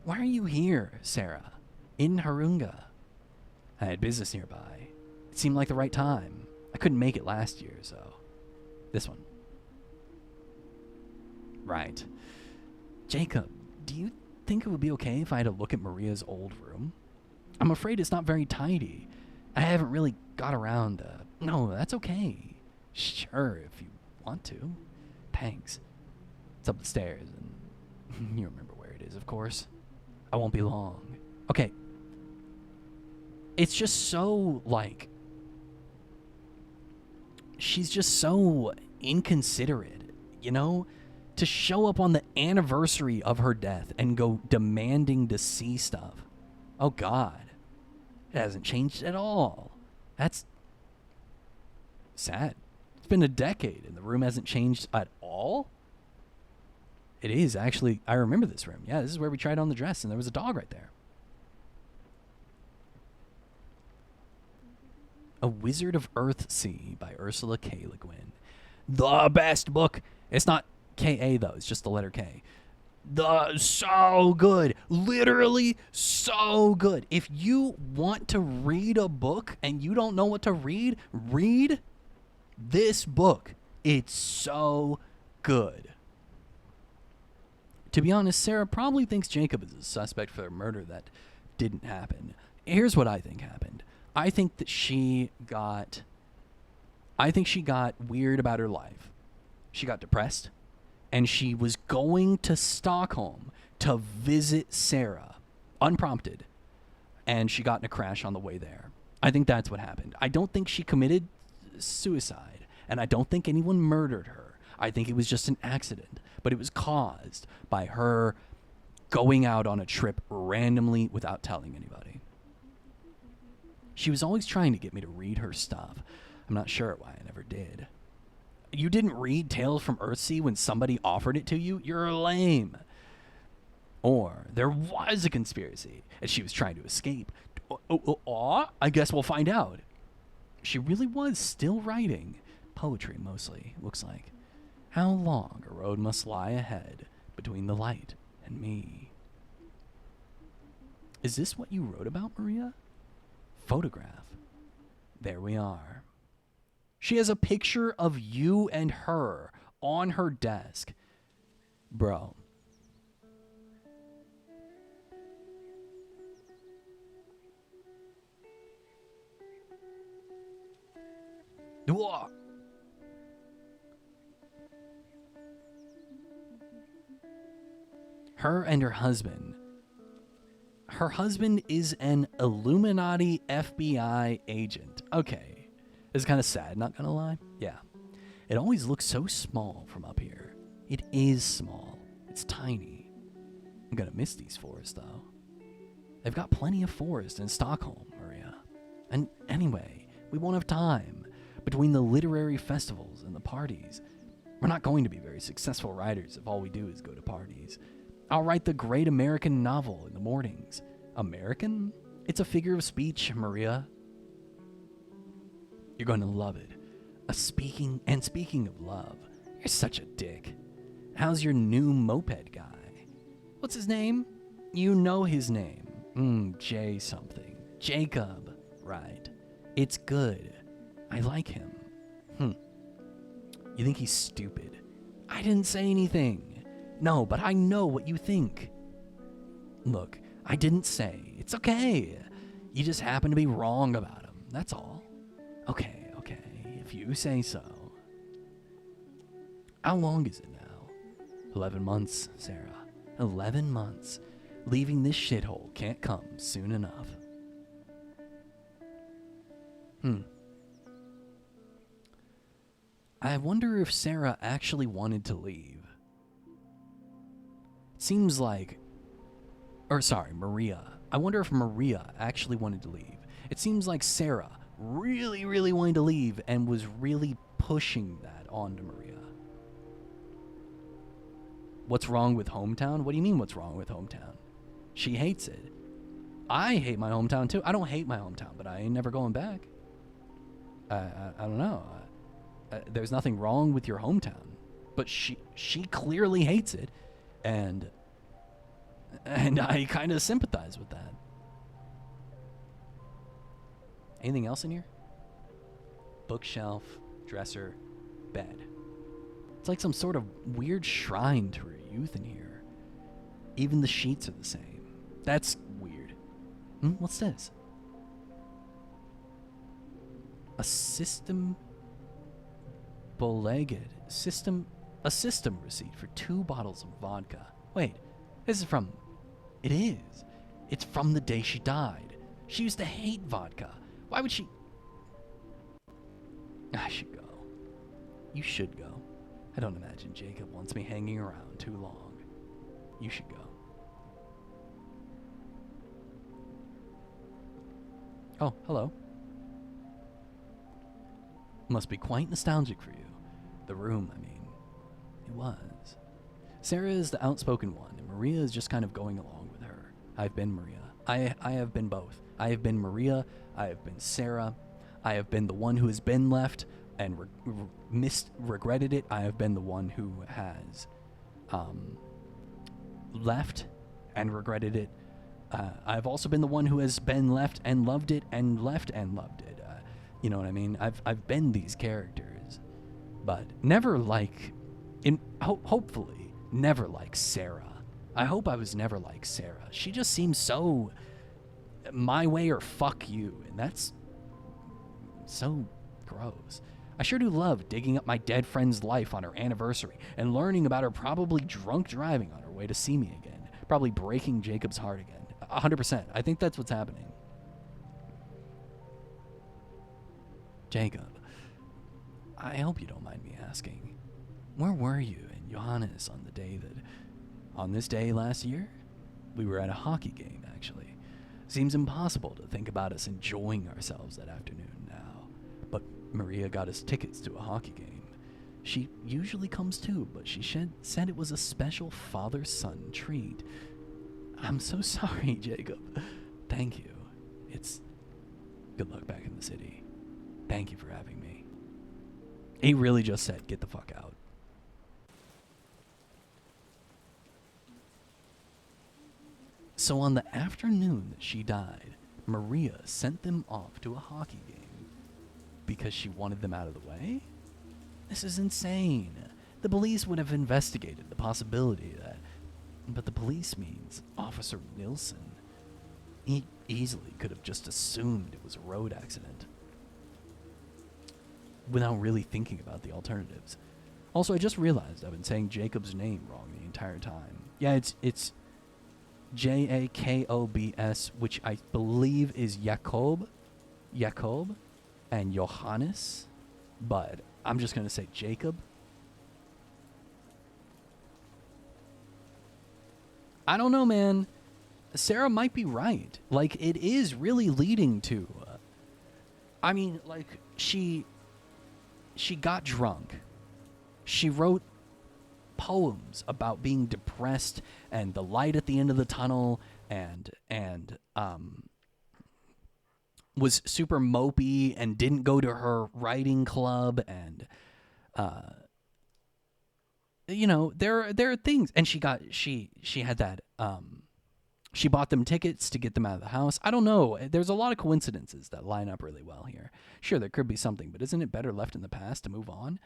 Speaker 1: Why are you here, Sarah? In Harunga? I had business nearby. It seemed like the right time. I couldn't make it last year, so... This one. Right. Jacob, do you think it would be okay if I had a look at Maria's old room? I'm afraid it's not very tidy. I haven't really got around to... No, that's okay. Sure, if you want to. Thanks. It's up the stairs, and you remember where it is, of course. I won't be long. Okay. It's just so, like... She's just so inconsiderate, you know? To show up on the anniversary of her death and go demanding to see stuff. Oh, God. It hasn't changed at all. That's sad. It's been a decade and the room hasn't changed at all? It is, actually. I remember this room. Yeah, this is where we tried on the dress and there was a dog right there. A Wizard of Earthsea by Ursula K. Le Guin. The best book. It's not K-A, though. It's just the letter K. So good. Literally so good. If you want to read a book and you don't know what to read, read this book. It's so good. To be honest, Sarah probably thinks Jacob is a suspect for a murder that didn't happen. Here's what I think happened. I think she got weird about her life. She got depressed. And she was going to Stockholm to visit Sarah, unprompted. And she got in a crash on the way there. I think that's what happened. I don't think she committed suicide. And I don't think anyone murdered her. I think it was just an accident. But it was caused by her going out on a trip randomly without telling anybody. She was always trying to get me to read her stuff. I'm not sure why I never did. You didn't read Tales from Earthsea when somebody offered it to you? You're lame. Or there was a conspiracy and she was trying to escape. I guess we'll find out. She really was still writing. Poetry, mostly, looks like. How long a road must lie ahead between the light and me. Is this what you wrote about, Maria? Photograph. There we are. She has a picture of you and her on her desk. Bro. Whoa. Her and her husband. Her husband is an Illuminati FBI agent. Okay. It's kind of sad, not gonna lie. Yeah. It always looks so small from up here. It is small. It's tiny. I'm gonna miss these forests, though. They've got plenty of forest in Stockholm, Maria. And anyway, we won't have time. Between the literary festivals and the parties, we're not going to be very successful writers if all we do is go to parties. I'll write the great American novel in the mornings. American? It's a figure of speech, Maria. You're going to love it. Speaking of love, you're such a dick. How's your new moped guy? What's his name? You know his name. J something. Jacob. Right. It's good. I like him. You think he's stupid? I didn't say anything. No, but I know what you think. Look, I didn't say. It's okay. You just happen to be wrong about him. That's all. Okay. If you say so. How long is it now? 11 months, Sarah. 11 months. Leaving this shithole can't come soon enough. I wonder if Sarah actually wanted to leave. It seems like... Maria. I wonder if Maria actually wanted to leave. It seems like Sarah really, really wanted to leave and was really pushing that onto Maria. What's wrong with hometown? What do you mean what's wrong with hometown? She hates it. I hate my hometown too. I don't hate my hometown, but I ain't never going back. I don't know. There's nothing wrong with your hometown, but she clearly hates it, and I kind of sympathize with that. Anything else in here? Bookshelf, dresser, bed. It's like some sort of weird shrine to her youth in here. Even the sheets are the same. That's weird. What's this? A system receipt for 2 bottles of vodka. Wait, this is from... It is. It's from the day she died. She used to hate vodka. Why would she... I should go. You should go. I don't imagine Jacob wants me hanging around too long. You should go. Oh, hello. Must be quite nostalgic for you. The room, I mean. It was. Sarah is the outspoken one, and Maria is just kind of going along with her. I've been Maria. I have been both. I have been Maria. I have been Sarah. I have been the one who has been left and regretted it. I have been the one who has left and regretted it. I've also been the one who has been left and loved it and left and loved it. You know what I mean? I've been these characters, but never like, hopefully, never like Sarah. I hope I was never like Sarah. She just seems so my way or fuck you, and that's so gross. I sure do love digging up my dead friend's life on her anniversary and learning about her probably drunk driving on her way to see me again, probably breaking Jacob's heart again. 100%. I think that's what's happening. Jacob, I hope you don't mind me asking, where were you and Johannes on this day last year? We were at a hockey game, actually. Seems impossible to think about us enjoying ourselves that afternoon now, but Maria got us tickets to a hockey game. She usually comes too, but she said it was a special father-son treat. I'm so sorry, Jacob. Thank you. It's good luck back in the city. Thank you for having me. He really just said, get the fuck out. So on the afternoon that she died, Maria sent them off to a hockey game because she wanted them out of the way? This is insane. The police would have investigated the possibility that... But the police means Officer Nilsson. He easily could have just assumed it was a road accident without really thinking about the alternatives. Also, I just realized I've been saying Jacob's name wrong the entire time. Yeah, it's Jakobs, which I believe is Jacob, and Johannes, but I'm just going to say Jacob. I don't know, man. Sarah might be right. Like, it is really leading to... I mean, like, she got drunk. She wrote poems about being depressed and the light at the end of the tunnel, and was super mopey and didn't go to her writing club, and you know, there are things. And she had that she bought them tickets to get them out of the house. I don't know. There's a lot of coincidences that line up really well here. Sure, there could be something, but isn't it better left in the past to move on?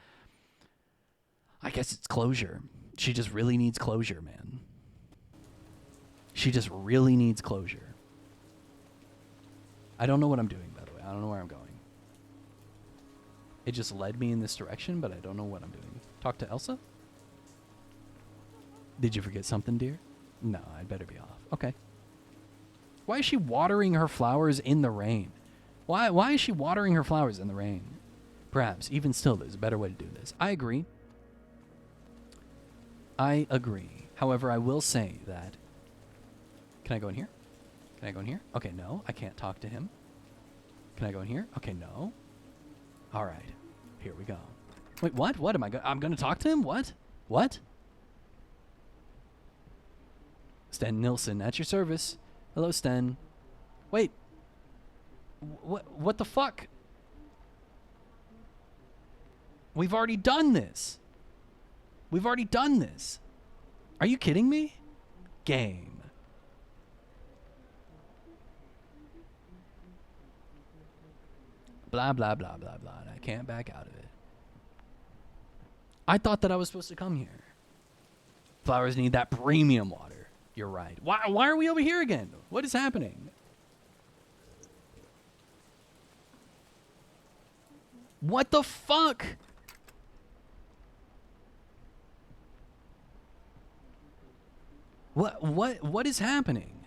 Speaker 1: I guess it's closure. She just really needs closure, man. She just really needs closure. I don't know what I'm doing, by the way. I don't know where I'm going. It just led me in this direction, but I don't know what I'm doing. Talk to Elsa? Did you forget something, dear? No, I'd better be off. Okay. Why is she watering her flowers in the rain? Why is she watering her flowers in the rain? Perhaps, even still, there's a better way to do this. I agree. I agree. However, I will say that... Can I go in here? Can I go in here? Okay, no. I can't talk to him. Can I go in here? Okay, no. All right. Here we go. Wait, what? What am I I'm going to talk to him? What? What? Sten Nilsson, at your service. Hello, Sten. Wait. What the fuck? We've already done this. We've already done this. Are you kidding me? Game. Blah, blah, blah, blah, blah. And I can't back out of it. I thought that I was supposed to come here. Flowers need that premium water. You're right. Why are we over here again? What is happening? What the fuck? What is happening?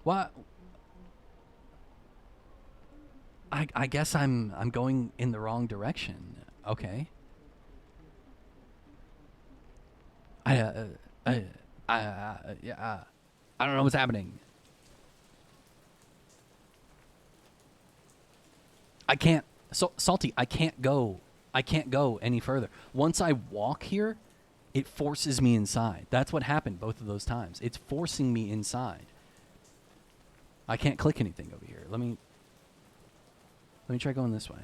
Speaker 1: What? I guess I'm going in the wrong direction. Okay. Yeah, I don't know what's happening. I can't, Salty, I can't go any further. Once I walk here, it forces me inside. That's what happened both of those times. It's forcing me inside. I can't click anything over here. Let me try going this way.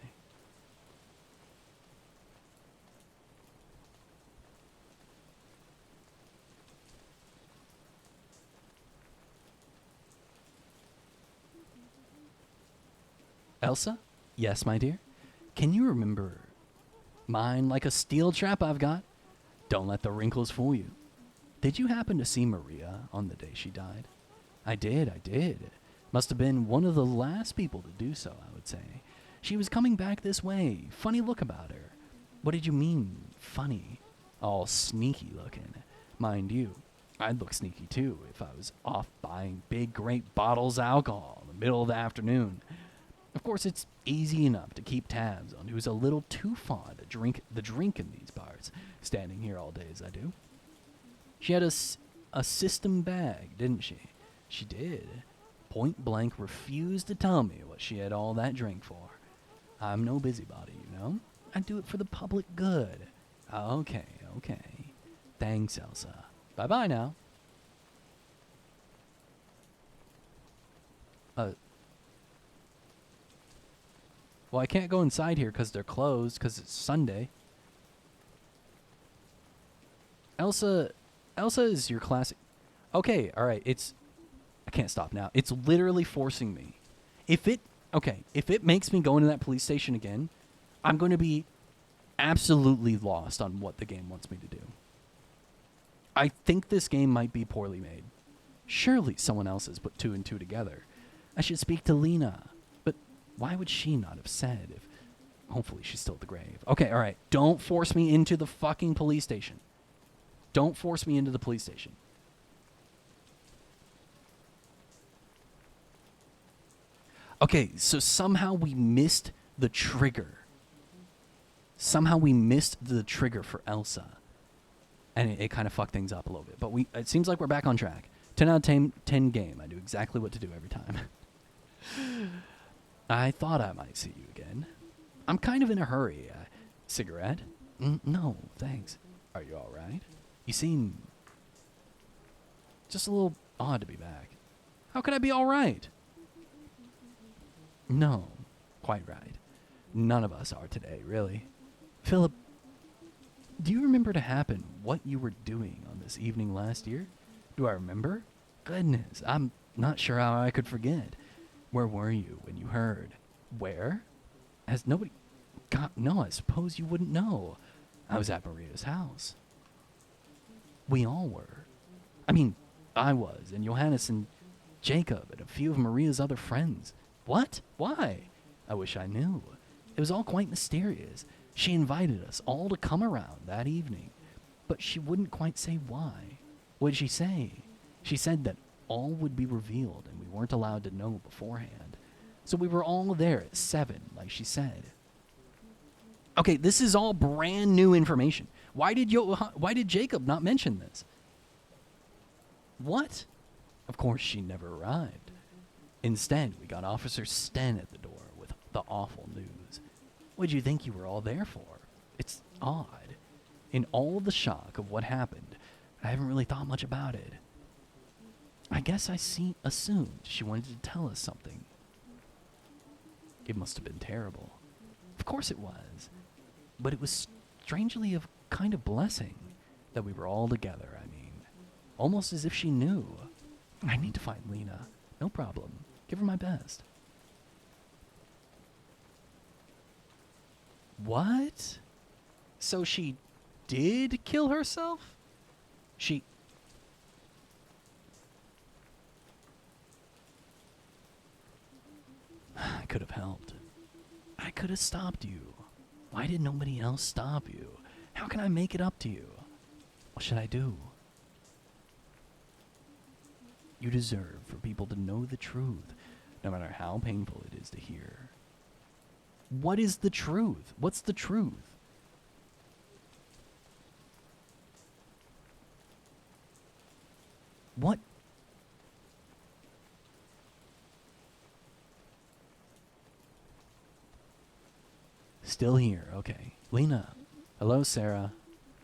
Speaker 1: Elsa? Yes, my dear? Can you remember mine like a steel trap I've got? Don't let the wrinkles fool you. Did you happen to see Maria on the day she died? I did. Must have been one of the last people to do so, I would say. She was coming back this way. Funny look about her. What did you mean, funny? All sneaky looking. Mind you, I'd look sneaky too if I was off buying big, great bottles of alcohol in the middle of the afternoon. Of course, it's easy enough to keep tabs on who's a little too fond to drink the drink in these bars, standing here all day as I do. She had a system bag, didn't she? She did. Point blank refused to tell me what she had all that drink for. I'm no busybody, you know? I do it for the public good. Okay. Thanks, Elsa. Bye-bye now. Well, I can't go inside here because they're closed because it's Sunday. Elsa is your classic... Okay, all right, I can't stop now. It's literally forcing me. If it makes me go into that police station again, I'm going to be absolutely lost on what the game wants me to do. I think this game might be poorly made. Surely someone else has put two and two together. I should speak to Lena. But why would she not have said if... Hopefully she's still at the grave. Okay, all right. Don't force me into the fucking police station. Don't force me into the police station. Okay, so somehow we missed the trigger. Somehow we missed the trigger for Elsa. And it kind of fucked things up a little bit. But it seems like we're back on track. 10 out of 10 game. I do exactly what to do every time. I thought I might see you again. I'm kind of in a hurry. Cigarette? No, thanks. Are you all right? You seem just a little odd to be back. How could I be all right? No, quite right. None of us are today, really. Philip, do you remember to happen what you were doing on this evening last year? Do I remember? Goodness, I'm not sure how I could forget. Where were you when you heard? Where? Has nobody... God, no, I suppose you wouldn't know. I was at Maria's house. We all were. I mean, I was, and Johannes and Jacob and a few of Maria's other friends. What? Why? I wish I knew. It was all quite mysterious. She invited us all to come around that evening, but she wouldn't quite say why. What did she say? She said that all would be revealed and we weren't allowed to know beforehand. So we were all there at 7, like she said. Okay, this is all brand new information. Why did Jacob not mention this? What? Of course, she never arrived. Instead, we got Officer Sten at the door with the awful news. What'd you think you were all there for? It's odd. In all the shock of what happened, I haven't really thought much about it. I guess I assumed she wanted to tell us something. It must have been terrible. Of course it was. But it was strangely a kind of blessing that we were all together, I mean. Almost as if she knew. I need to find Lena. No problem. Give her my best. What? So she did kill herself? I could have helped. I could have stopped you. Why did nobody else stop you? How can I make it up to you? What should I do? You deserve for people to know the truth, no matter how painful it is to hear. What is the truth? What's the truth? What? Still here, okay. Lena. Hello, Sarah.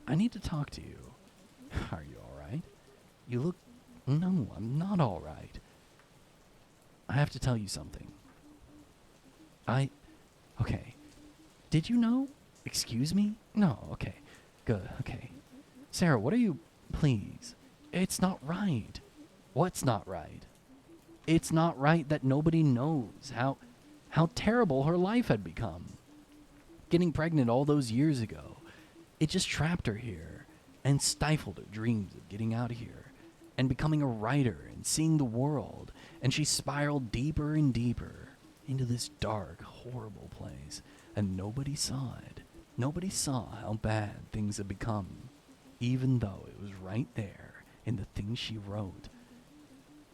Speaker 1: I need to talk to you. Are you alright? You look... No, I'm not alright. I have to tell you something. Okay. Did you know? Excuse me? No, okay. Good, okay. Sarah, what are you... Please. It's not right. What's not right? It's not right that nobody knows how terrible her life had become. Getting pregnant all those years ago, it just trapped her here and stifled her dreams of getting out of here and becoming a writer and seeing the world, and she spiraled deeper and deeper into this dark, horrible place, and nobody saw it. Nobody saw how bad things had become, even though it was right there in the things she wrote.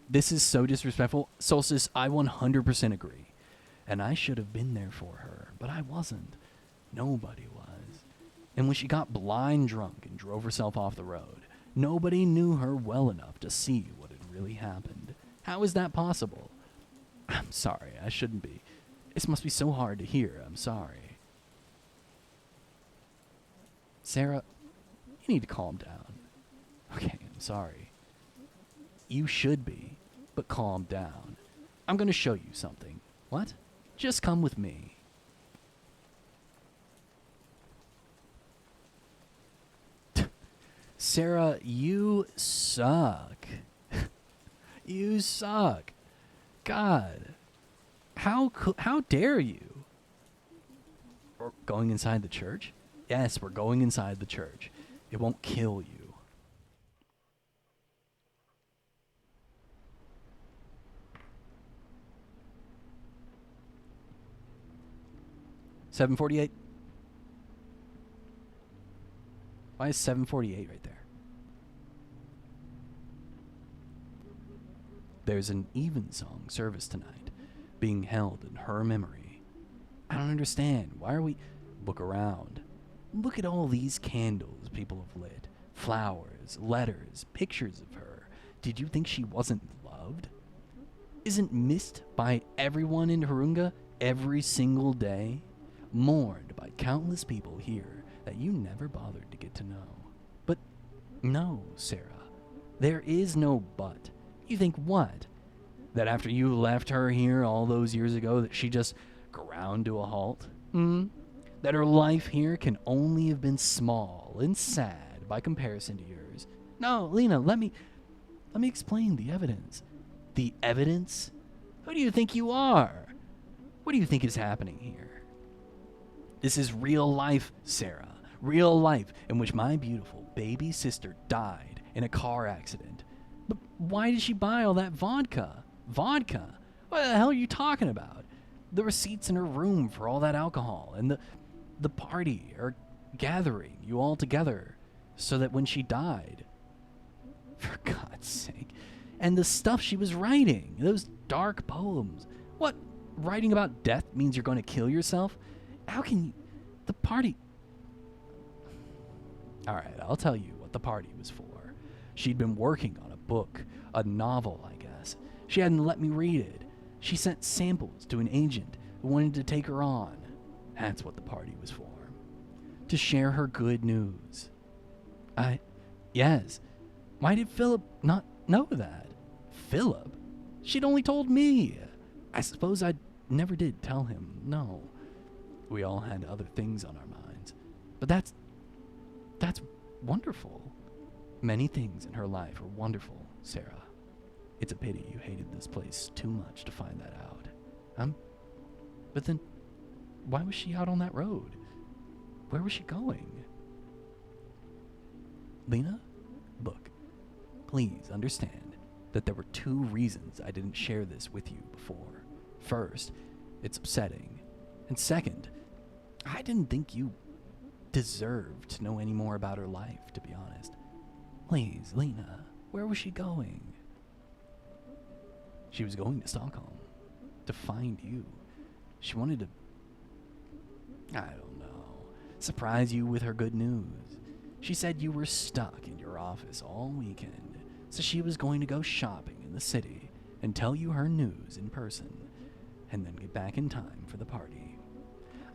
Speaker 1: This is so disrespectful. Solstice, I 100% agree. And I should have been there for her, but I wasn't. Nobody was. And when she got blind drunk and drove herself off the road, nobody knew her well enough to see what had really happened. How is that possible? I'm sorry, I shouldn't be. This must be so hard to hear. I'm sorry. Sarah, you need to calm down. Okay, I'm sorry. You should be, but calm down. I'm going to show you something. What? Just come with me. Sarah, you suck. You suck. God. How dare you? We're going inside the church? Yes, we're going inside the church. It won't kill you. $7.48. Why is 7:48 right there? There's an evensong service tonight, being held in her memory. I don't understand. Why are we... Look around. Look at all these candles people have lit. Flowers, letters, pictures of her. Did you think she wasn't loved? Isn't missed by everyone in Hurunga every single day? Mourned by countless people here that you never bothered to get to know. But no, Sarah. There is no but. You think what? That after you left her here all those years ago that she just ground to a halt? That her life here can only have been small and sad by comparison to yours? No, Lena, let me explain the evidence. The evidence? Who do you think you are? What do you think is happening here? This is real life, Sarah. Real life in which my beautiful baby sister died in a car accident. But why did she buy all that vodka? Vodka? What the hell are you talking about? The receipts in her room for all that alcohol, and the party or gathering you all together so that when she died, for God's sake, and the stuff she was writing, those dark poems. What, writing about death means you're going to kill yourself? How can you? The party. All right, I'll tell you what the party was for. She'd been working on a book, a novel, I guess. She hadn't let me read it. She sent samples to an agent who wanted to take her on. That's what the party was for. To share her good news. Yes. Why did Philip not know that? Philip? She'd only told me. I suppose I never did tell him, no. We all had other things on our minds. But that's wonderful. Many things in her life are wonderful, Sarah. It's a pity you hated this place too much to find that out. But then, why was she out on that road? Where was she going? Lena, look, please understand that there were 2 reasons I didn't share this with you before. First, it's upsetting. And second, I didn't think you deserved to know any more about her life, to be honest. Please, Lena, where was she going? She was going to Stockholm to find you. She wanted to, I don't know, surprise you with her good news. She said you were stuck in your office all weekend, so she was going to go shopping in the city and tell you her news in person, and then get back in time for the party.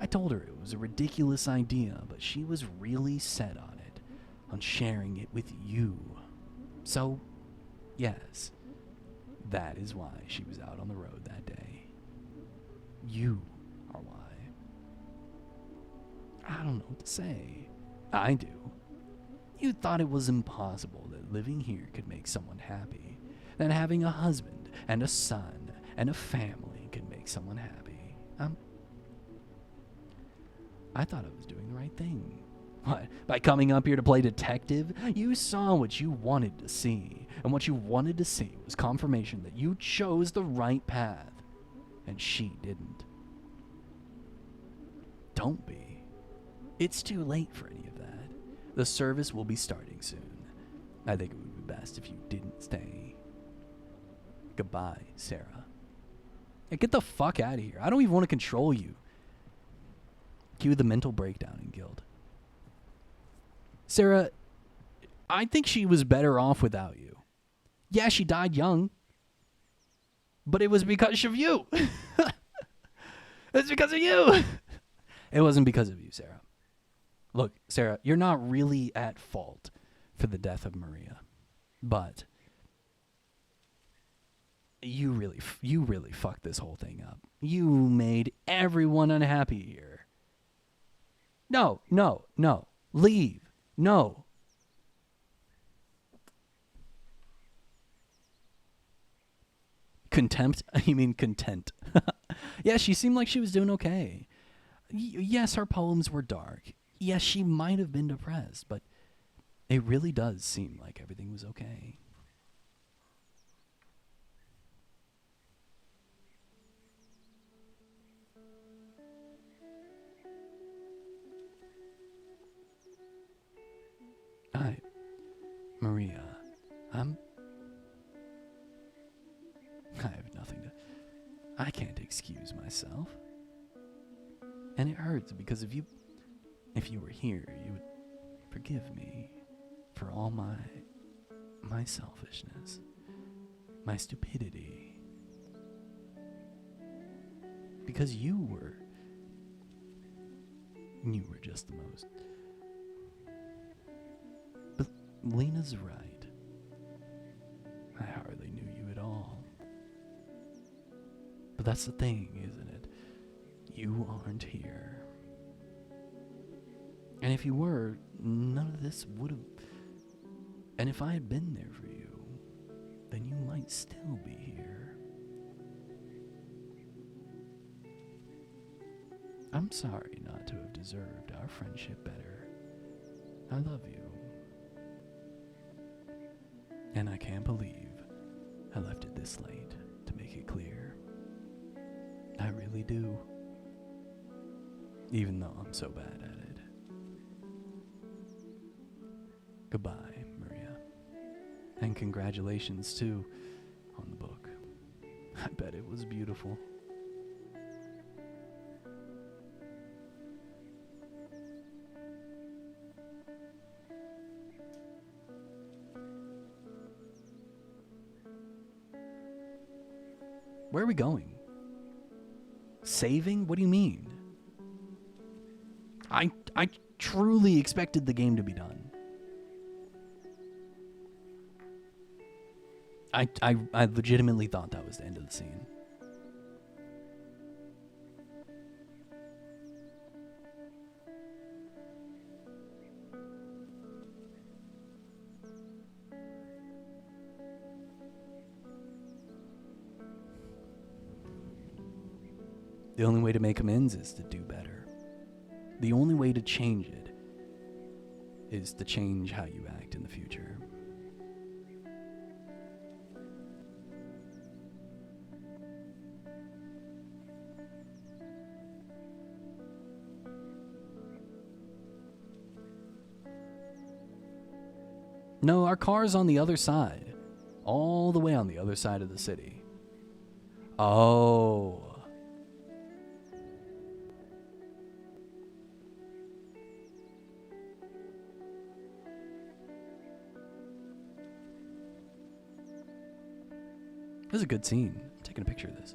Speaker 1: I told her it was a ridiculous idea, but she was really set on it, on sharing it with you. So, yes, that is why she was out on the road that day. You are why. I don't know what to say. I do. You thought it was impossible that living here could make someone happy, that having a husband and a son and a family could make someone happy. I thought I was doing the right thing. What, by coming up here to play detective? You saw what you wanted to see, and what you wanted to see was confirmation that you chose the right path, and she didn't. Don't be. It's too late for any of that. The service will be starting soon. I think it would be best if you didn't stay. Goodbye, Sarah. Hey, get the fuck out of here. I don't even want to control you. Cue the mental breakdown in Guild. Sarah, I think she was better off without you. Yeah, she died young. But it was because of you. It's because of you. It wasn't because of you, Sarah. Look, Sarah, you're not really at fault for the death of Maria. But you really fucked this whole thing up. You made everyone unhappy here. No. Leave. No. Contempt? You mean content. Yeah, she seemed like she was doing okay. Yes, her poems were dark. Yes, she might have been depressed, but it really does seem like everything was okay. Maria, I have nothing to... I can't excuse myself. And it hurts because if you were here, you would forgive me for all my selfishness, my stupidity. Because you were just the most... But Lena's right. I hardly knew you at all. But that's the thing, isn't it? You aren't here. And if you were, none of this would have... And if I had been there for you, then you might still be here. I'm sorry not to have deserved our friendship better. I love you. And I can't believe I left it this late to make it clear. I really do. Even though I'm so bad at it. Goodbye, Maria. And congratulations, too, on the book. I bet it was beautiful. Where are we going? Saving? What do you mean? I truly expected the game to be done. I legitimately thought that was the end of the scene. The only way to make amends is to do better. The only way to change it is to change how you act in the future. No, our car's on the other side. All the way on the other side of the city. Oh. This is a good scene. I'm taking a picture of this.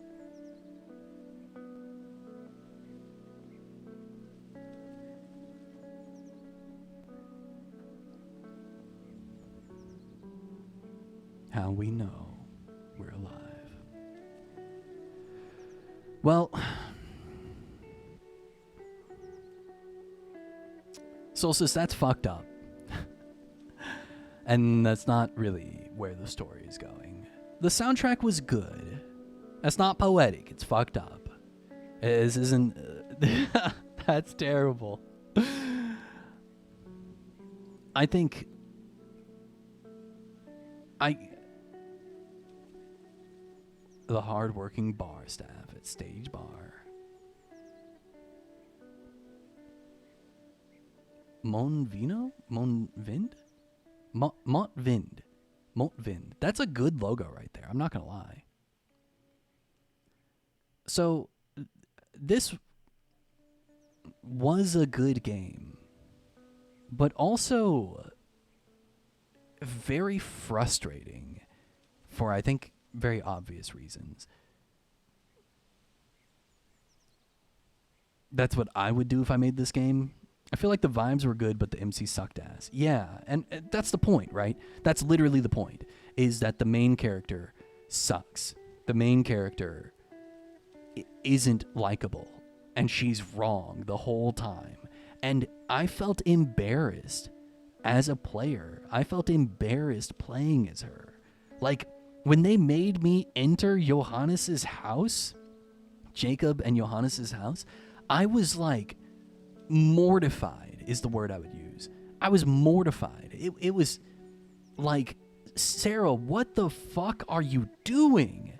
Speaker 1: How we know we're alive. Well, Solstice, that's fucked up. And that's not really where the story is going. The soundtrack was good. That's not poetic. It's fucked up. This isn't... that's terrible. I think... The hard-working bar staff at Stage Bar. Monvino? Montvind? Montvind. Montvind. That's a good logo right there. I'm not going to lie. So, this was a good game, but also very frustrating for, I think, very obvious reasons. That's what I would do if I made this game. I feel like the vibes were good, but the MC sucked ass. Yeah, and that's the point, right? That's literally the point, is that the main character sucks. The main character isn't likable, and she's wrong the whole time. And I felt embarrassed as a player. I felt embarrassed playing as her. Like, when they made me enter Johannes's house, Jacob and Johannes's house, I was like, mortified is the word I would use. I was mortified. It was like, Sarah, what the fuck are you doing?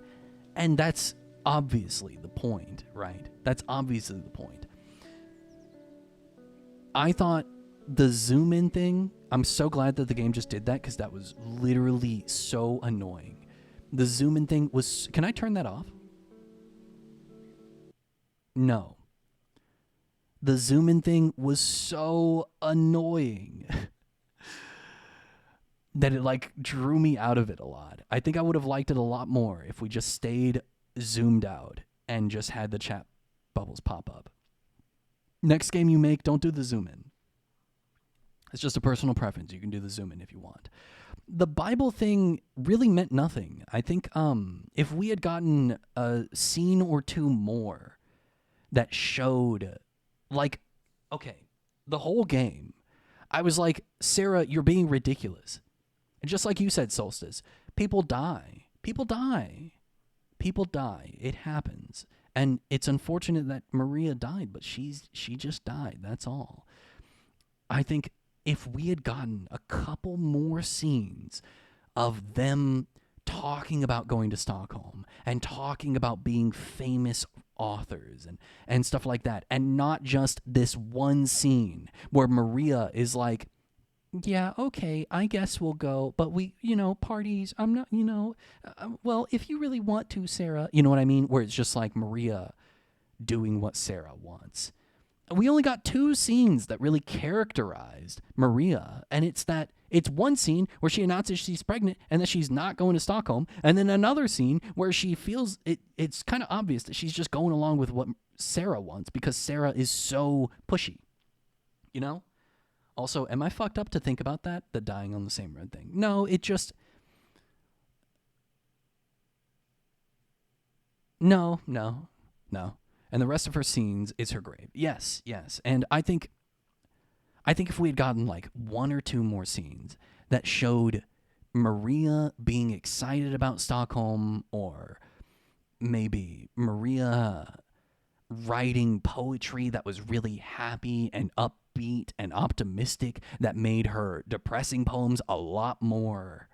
Speaker 1: And that's obviously the point, right? That's obviously the point. I thought the zoom in thing, I'm so glad that the game just did that, because that was literally so annoying. The zoom in thing was... Can I turn that off? No. The zoom in thing was so annoying that it like drew me out of it a lot. I think I would have liked it a lot more if we just stayed zoomed out and just had the chat bubbles pop up. Next game you make, don't do the zoom in. It's just a personal preference. You can do the zoom in if you want. The Bible thing really meant nothing. I think if we had gotten a scene or two more that showed... Like, okay, the whole game, I was like, Sarah, you're being ridiculous. And just like you said, Solstice, people die. People die. People die. It happens. And it's unfortunate that Maria died, but she just died. That's all. I think if we had gotten a couple more scenes of them talking about going to Stockholm and talking about being famous authors and stuff like that, and not just this one scene where Maria is like, yeah, okay, I guess we'll go, but we, parties, I'm not, well, if you really want to, Sarah, you know what I mean? Where it's just like Maria doing what Sarah wants. We only got 2 scenes that really characterized Maria, and it's one scene where she announces she's pregnant and that she's not going to Stockholm, and then another scene where she feels it's kind of obvious that she's just going along with what Sarah wants because Sarah is so pushy, Also, am I fucked up to think about that? The dying on the same road thing. No, it just... No. And the rest of her scenes is her grave. Yes. And I think if we had gotten like 1 or 2 more scenes that showed Maria being excited about Stockholm, or maybe Maria writing poetry that was really happy and upbeat and optimistic, that made her depressing poems a lot more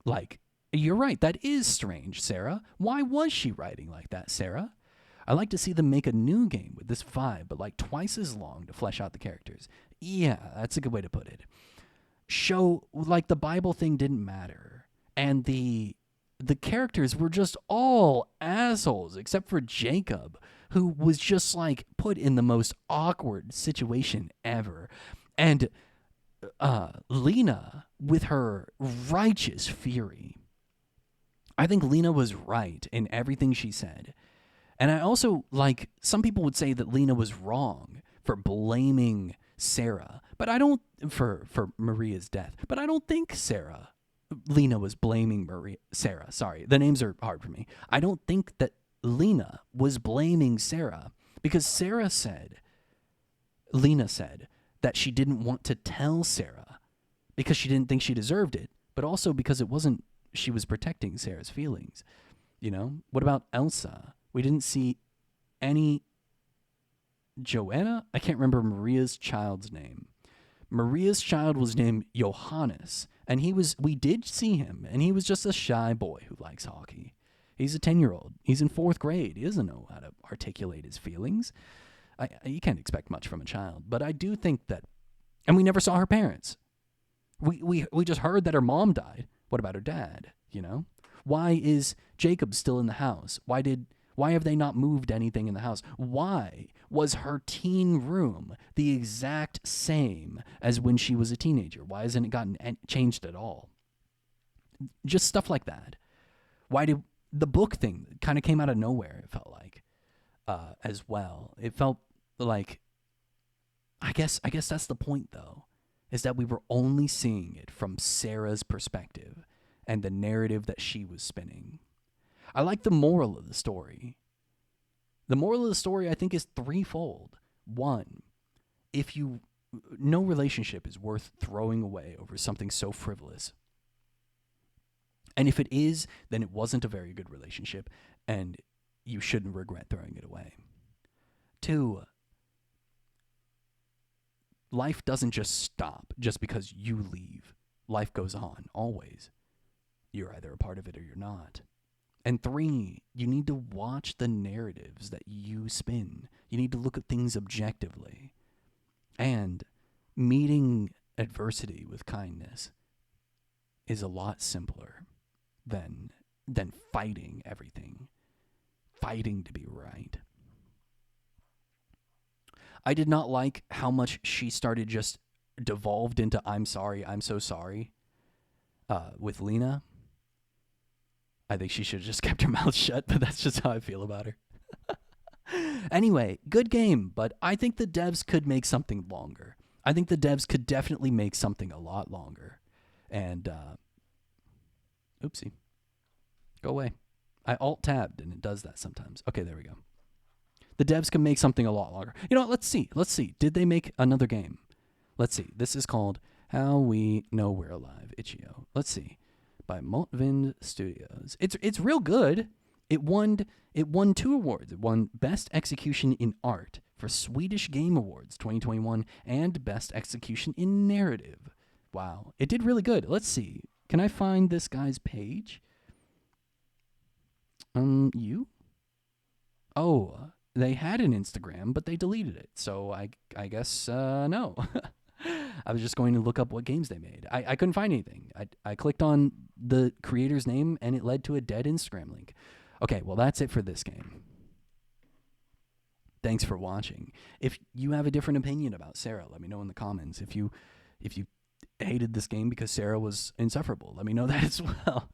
Speaker 1: like, you're right, that is strange, Sarah. Why was she writing like that, Sarah? I'd like to see them make a new game with this vibe, but like twice as long to flesh out the characters. Yeah, that's a good way to put it. Show, like, the Bible thing didn't matter, and the characters were just all assholes except for Jacob, who was just like put in the most awkward situation ever. And Lena with her righteous fury. I think Lena was right in everything she said. And I also, like, some people would say that Lena was wrong for blaming Sarah, but I don't, for Maria's death, but I don't think Lena was blaming Sarah. Sorry, the names are hard for me. I don't think that Lena was blaming Sarah, because Lena said that she didn't want to tell Sarah because she didn't think she deserved it, but also because she was protecting Sarah's feelings. What about Elsa? We didn't see any Joanna? I can't remember Maria's child's name. Maria's child was named Johannes, and we did see him, and he was just a shy boy who likes hockey. He's a 10-year-old. He's in 4th grade. He doesn't know how to articulate his feelings. You can't expect much from a child, but I do think that, and we never saw her parents. We just heard that her mom died. What about her dad, Why is Jacob still in the house? Why have they not moved anything in the house? Why was her teen room the exact same as when she was a teenager? Why hasn't it gotten changed at all? Just stuff like that. Why did the book thing kind of came out of nowhere, it felt like, as well. It felt like, I guess that's the point, though, is that we were only seeing it from Sarah's perspective and the narrative that she was spinning. I like the moral of the story. The moral of the story, I think, is threefold. 1, no relationship is worth throwing away over something so frivolous. And if it is, then it wasn't a very good relationship, and you shouldn't regret throwing it away. 2, life doesn't just stop just because you leave. Life goes on, always. You're either a part of it or you're not. And 3, you need to watch the narratives that you spin. You need to look at things objectively. And meeting adversity with kindness is a lot simpler than fighting everything. Fighting to be right. I did not like how much she started just devolved into I'm sorry, I'm so sorry with Lena. I think she should have just kept her mouth shut, but that's just how I feel about her. Anyway, good game, but I think the devs could make something longer. I think the devs could definitely make something a lot longer. And, oopsie. Go away. I alt-tabbed, and it does that sometimes. Okay, there we go. The devs can make something a lot longer. You know what? Let's see. Did they make another game? Let's see. This is called How We Know We're Alive, Itch.io. Let's see. By Moltvind Studios. It's real good. It won 2 awards. It won Best Execution in Art for Swedish Game Awards 2021 and Best Execution in Narrative. Wow. It did really good. Let's see. Can I find this guy's page? You? Oh, they had an Instagram, but they deleted it. So I guess no. I was just going to look up what games they made. I couldn't find anything. I clicked on the creator's name and it led to a dead Instagram link. Okay, well that's it for this game. Thanks for watching. If you have a different opinion about Sarah, let me know in the comments. If you hated this game because Sarah was insufferable, let me know that as well.